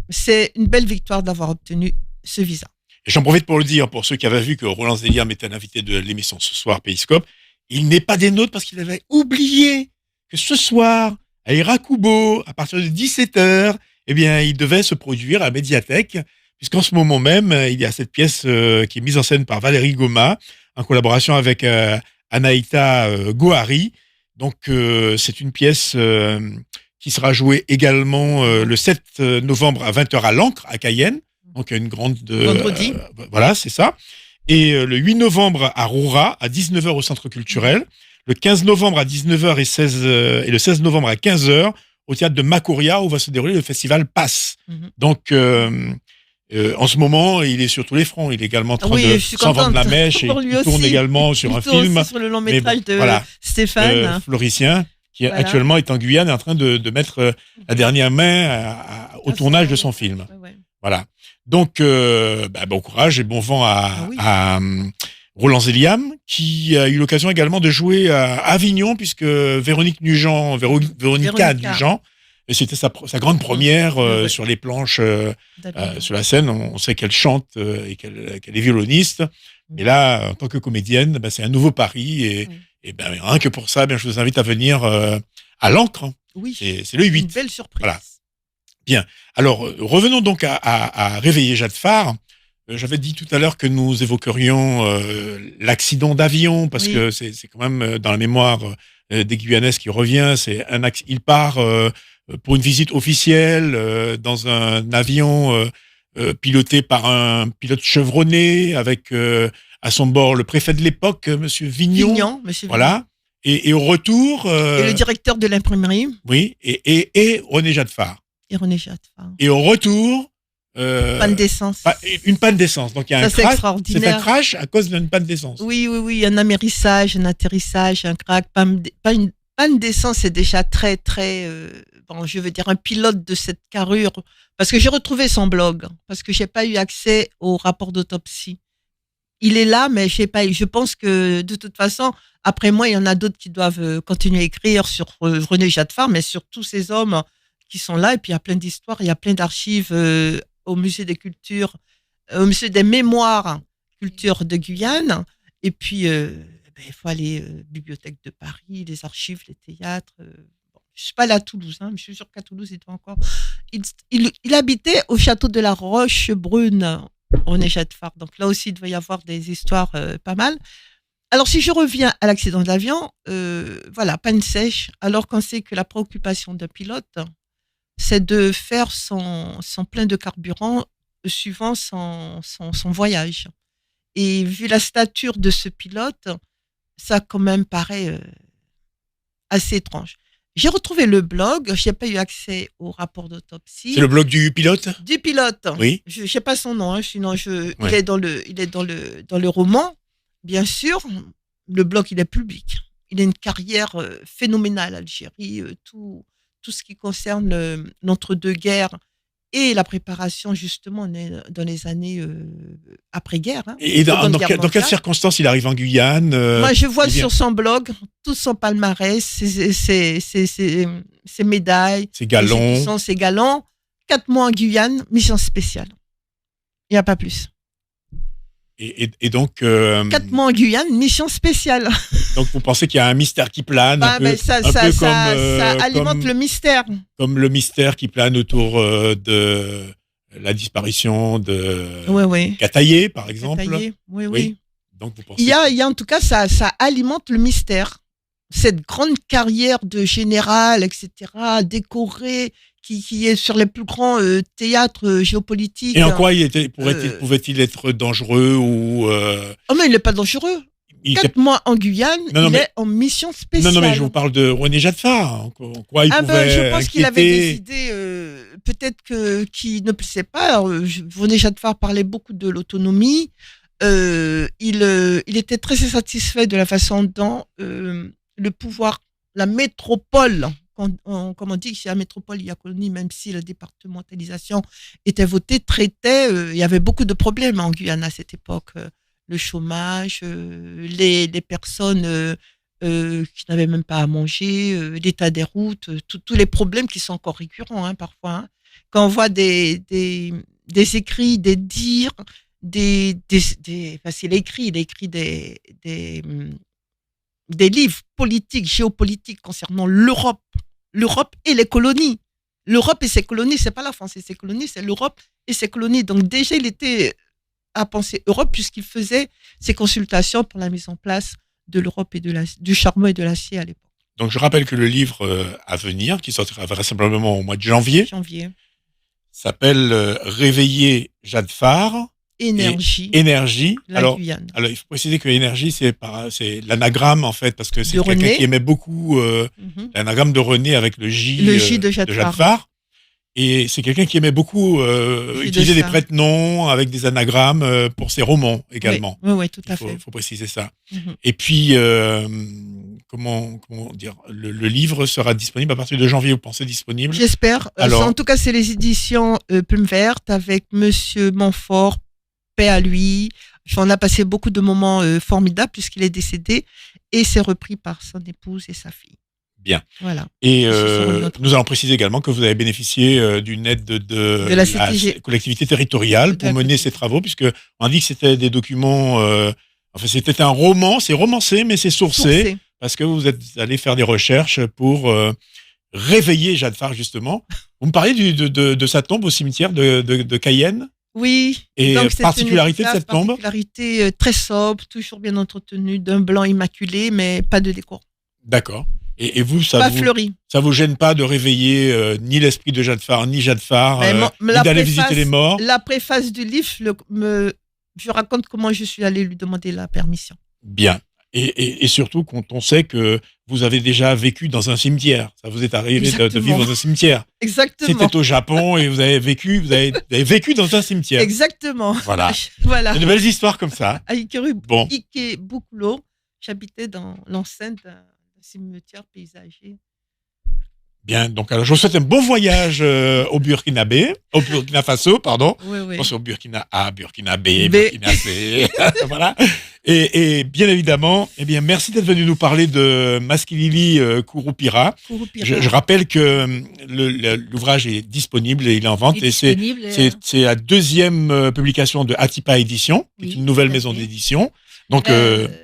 C'est une belle victoire d'avoir obtenu ce visa. Et j'en profite pour le dire, pour ceux qui avaient vu que Roland Zéliam était un invité de l'émission ce soir, Périscope, il n'est pas des nôtres parce qu'il avait oublié que ce soir, à Irakubo, à partir de 17h, eh bien, il devait se produire à la médiathèque, puisqu'en ce moment même, il y a cette pièce qui est mise en scène par Valérie Goma, en collaboration avec Anaïta Gohari. Donc, c'est une pièce qui sera jouée également le 7 novembre à 20h à l'Ancre, à Cayenne. Donc, une grande... vendredi. Voilà, c'est ça. Et le 8 novembre à Roura, à 19h au Centre culturel. Le 15 novembre à 19h et le 16 novembre à 15h au théâtre de Macoria où va se dérouler le festival Passe. Donc, en ce moment, il est sur tous les fronts. Il est également en train de s'en vendre la mèche et il tourne également sur un film. Sur le long métrage de Stéphane. Floricien, qui actuellement est en Guyane et en train de mettre la dernière main au tournage de son film. Voilà. Donc, bon courage et bon vent à Roland Zéliam, qui a eu l'occasion également de jouer à Avignon, puisque Véronica Nugent, et c'était sa grande première sur les planches, sur la scène. On sait qu'elle chante et qu'elle est violoniste. Et là, en tant que comédienne, c'est un nouveau pari. Et rien que pour ça, je vous invite à venir à l'Ancre. Oui. C'est le 8. Une belle surprise. Voilà. Bien. Alors, revenons donc à Réveiller Jade Farr. J'avais dit tout à l'heure que nous évoquerions l'accident d'avion, parce que c'est quand même dans la mémoire des Guyanaises qui revient. Il part pour une visite officielle dans un avion piloté par un pilote chevronné, avec à son bord le préfet de l'époque, Monsieur Vignon. Voilà. Et au retour... et le directeur de l'imprimerie. Oui, et René Jade Farr. Et au retour... panne d'essence. Une panne d'essence. Donc il y a un crash. Extraordinaire. C'est un crash à cause d'une panne d'essence. Oui. Un amérissage, un atterrissage, un crack. Une panne d'essence, c'est déjà très, très... je veux dire, un pilote de cette carrure. Parce que j'ai retrouvé son blog. Parce que j'ai pas eu accès au rapport d'autopsie. Il est là, mais j'ai pas eu. Je pense que, de toute façon, après moi, il y en a d'autres qui doivent continuer à écrire sur René Jade Farr, mais sur tous ces hommes qui sont là. Et puis, il y a plein d'histoires, il y a plein d'archives au Musée des Cultures, au Musée des Mémoires Culture de Guyane. Et puis, il faut aller Bibliothèque de Paris, les archives, les théâtres. Je ne suis pas allée à Toulouse, mais je suis sûre qu'à Toulouse, il doit encore... Il habitait au château de la Roche-Brune, René Jade Farr. Donc là aussi, il doit y avoir des histoires pas mal. Alors, si je reviens à l'accident d'avion, panne sèche, alors qu'on sait que la préoccupation d'un pilote, c'est de faire son plein de carburant suivant son voyage. Et vu la stature de ce pilote, ça quand même paraît assez étrange. J'ai retrouvé le blog, je n'ai pas eu accès au rapport d'autopsie. C'est le blog du pilote? Du pilote. Oui. Je ne sais pas son nom, hein, sinon Ouais. il est dans le roman, bien sûr. Le blog, il est public. Il a une carrière phénoménale, Algérie, tout ce qui concerne l'entre-deux-guerres et la préparation, justement, on est dans les années après-guerre. Hein, Et dans Seconde Guerre quelles mondiale. circonstances il arrive en Guyane? Moi, je vois eh bien, sur son blog tout son palmarès, ses médailles, Ses galons. ses galons. 4 mois en Guyane, mission spéciale. Il n'y a pas plus. Et donc, 4 mois en Guyane, mission spéciale. donc, vous pensez qu'il y a un mystère qui plane, Bah, un peu, mais ça alimente le mystère. comme le mystère qui plane autour de la disparition de Oui. Cataillé, par exemple. Détaillé. Oui. Donc, vous pensez Il y a en tout cas, ça alimente le mystère. Cette grande carrière de général, etc., décoré, qui est sur les plus grands théâtres géopolitiques. Et en quoi pouvait-il être dangereux ou Oh, mais il n'est pas dangereux. 4 mois en Guyane, il est en mission spéciale. Non, mais je vous parle de René Jadfar. En quoi il pouvait je pense qu'il avait inquiéter. des idées, peut-être qui ne plaisaient pas. Alors, René Jadfar parlait beaucoup de l'autonomie. Il était très satisfait de la façon dont le pouvoir, la métropole, comme on dit, chez la métropole, il y a colonie, même si la départementalisation était votée, traitait, il y avait beaucoup de problèmes en Guyane à cette époque. Le chômage, les personnes qui n'avaient même pas à manger, l'état des routes, tous les problèmes qui sont encore récurrents parfois. Hein. Quand on voit des écrits, des dires, enfin, il a écrit des livres politiques, géopolitiques concernant l'Europe et les colonies. L'Europe et ses colonies, c'est pas la France et ses colonies, c'est l'Europe et ses colonies. Donc déjà, il était à penser Europe puisqu'il faisait ses consultations pour la mise en place de l'Europe et du charbon et de l'acier à l'époque. Donc, je rappelle que le livre à venir, qui sortira vraisemblablement au mois de janvier, s'appelle Réveiller Jadfar. Énergie. Alors, il faut préciser que énergie, c'est l'anagramme, en fait, parce que c'est quelqu'un qui aimait beaucoup l'anagramme de René avec le J de Jadfar. Et c'est quelqu'un qui aimait beaucoup utiliser des prête-noms avec des anagrammes pour ses romans également. Oui, tout à fait. Il faut préciser ça. Et puis, comment dire, le livre sera disponible à partir de janvier, vous pensez disponible? J'espère. En tout cas, c'est les éditions Plume Verte avec Monsieur Montfort, paix à lui. On a passé beaucoup de moments formidables puisqu'il est décédé et c'est repris par son épouse et sa fille. Bien. Voilà. Et nous allons préciser également que vous avez bénéficié d'une aide de la collectivité territoriale pour mener ces travaux, puisque on dit que c'était des documents. Enfin, c'était un roman, c'est romancé, mais c'est sourcé, parce que vous êtes allé faire des recherches pour réveiller Jadfar, justement. Vous me parlez de sa tombe au cimetière de Cayenne? Oui. Et particularité de cette tombe? Particularité très sobre, toujours bien entretenue, d'un blanc immaculé, mais pas de décor. D'accord. Et vous, ça vous gêne pas de réveiller ni l'esprit de Jadfar, ni Jadfar, ni d'aller visiter les morts? La préface du livre, je raconte comment je suis allée lui demander la permission. Bien. Et surtout, quand on sait que vous avez déjà vécu dans un cimetière. Ça vous est arrivé de vivre dans un cimetière. Exactement. C'était au Japon et vous avez vécu dans un cimetière. Exactement. Voilà. Voilà. De belles histoires comme ça. À Ike-Bouclo, j'habitais dans l'enceinte d'un cimetière paysager. Bien, donc alors je vous souhaite un bon voyage au Burkina Faso, pardon. Oui. Au Burkinabé, Burkinabé. Voilà. Et bien évidemment, merci d'être venu nous parler de Maskilili Kouroupira. Je rappelle que l'ouvrage est disponible et il est en vente. C'est la deuxième publication de Atipa Édition, qui est une nouvelle maison d'édition, donc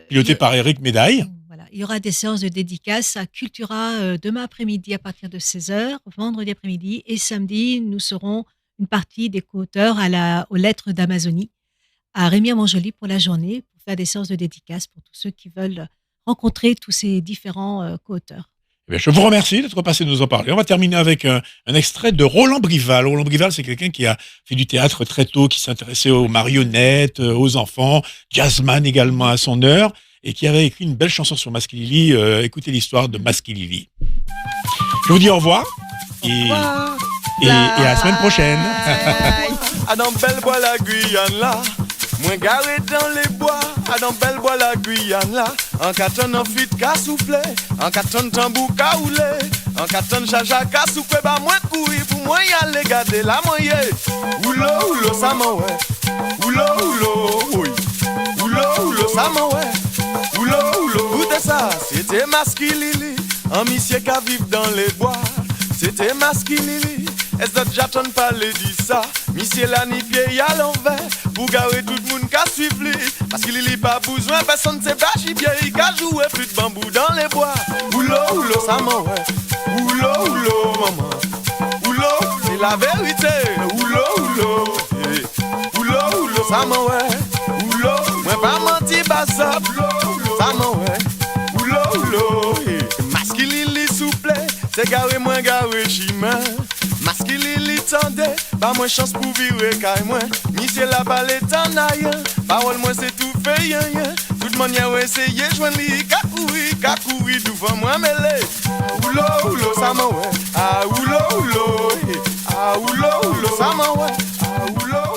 pilotée par Éric Médaille. Il y aura des séances de dédicaces à Cultura demain après-midi à partir de 16h, vendredi après-midi et samedi, nous serons une partie des co-auteurs aux Lettres d'Amazonie à Rémière-Montjoly pour la journée pour faire des séances de dédicaces pour tous ceux qui veulent rencontrer tous ces différents co-auteurs. Eh bien, je vous remercie d'être passé nous en parler. On va terminer avec un extrait de Roland Brival. Roland Brival, c'est quelqu'un qui a fait du théâtre très tôt, qui s'intéressait aux marionnettes, aux enfants, jazzman également à son heure, et qui avait écrit une belle chanson sur Maskilili. Écoutez l'histoire de Maskilili. Je vous dis au revoir et à la semaine prochaine. À dans belle bois la Guyane là, moins garé dans les bois. À dans belle bois la Guyane là, en carton en fit ka souffler, en carton tambour ka roulé, en carton jaja ka souffler. Bah moins courir pour moi y aller garder la moyenne. Oulo ça m'en ouais, oulo oui, oulo ça m'en ouais, oulo goûtez ça. C'était Maskilili, un monsieur qui vit dans les bois. C'était Maskilili. Est-ce que j'attends parler de ça? Monsieur la ni pied à l'envers pour garer tout le monde qui suit lui. Parce qu'il n'y a pas besoin, personne ne sait pas si bien il a joué plus de bambou dans les bois. Oulo, ça m'en ouais. Oulo, maman. Oulo, c'est la vérité. Oulo, ça m'en ouais. Oulo, moi pas menti, bah ça. Ça m'en ouais. Oulo, Maskilili souple, c'est garé moins garé chemin. Maskilili tende, pas moins chance pour vivre caille moins. Monsieur la balle t'en aille, parole moi c'est tout fait rien. Toute manière essayer joindre li, ka couri devant moi mêlé. Oulo, ça m'en ouais. Ah oulo, ça m'en ouais. Ah oulo.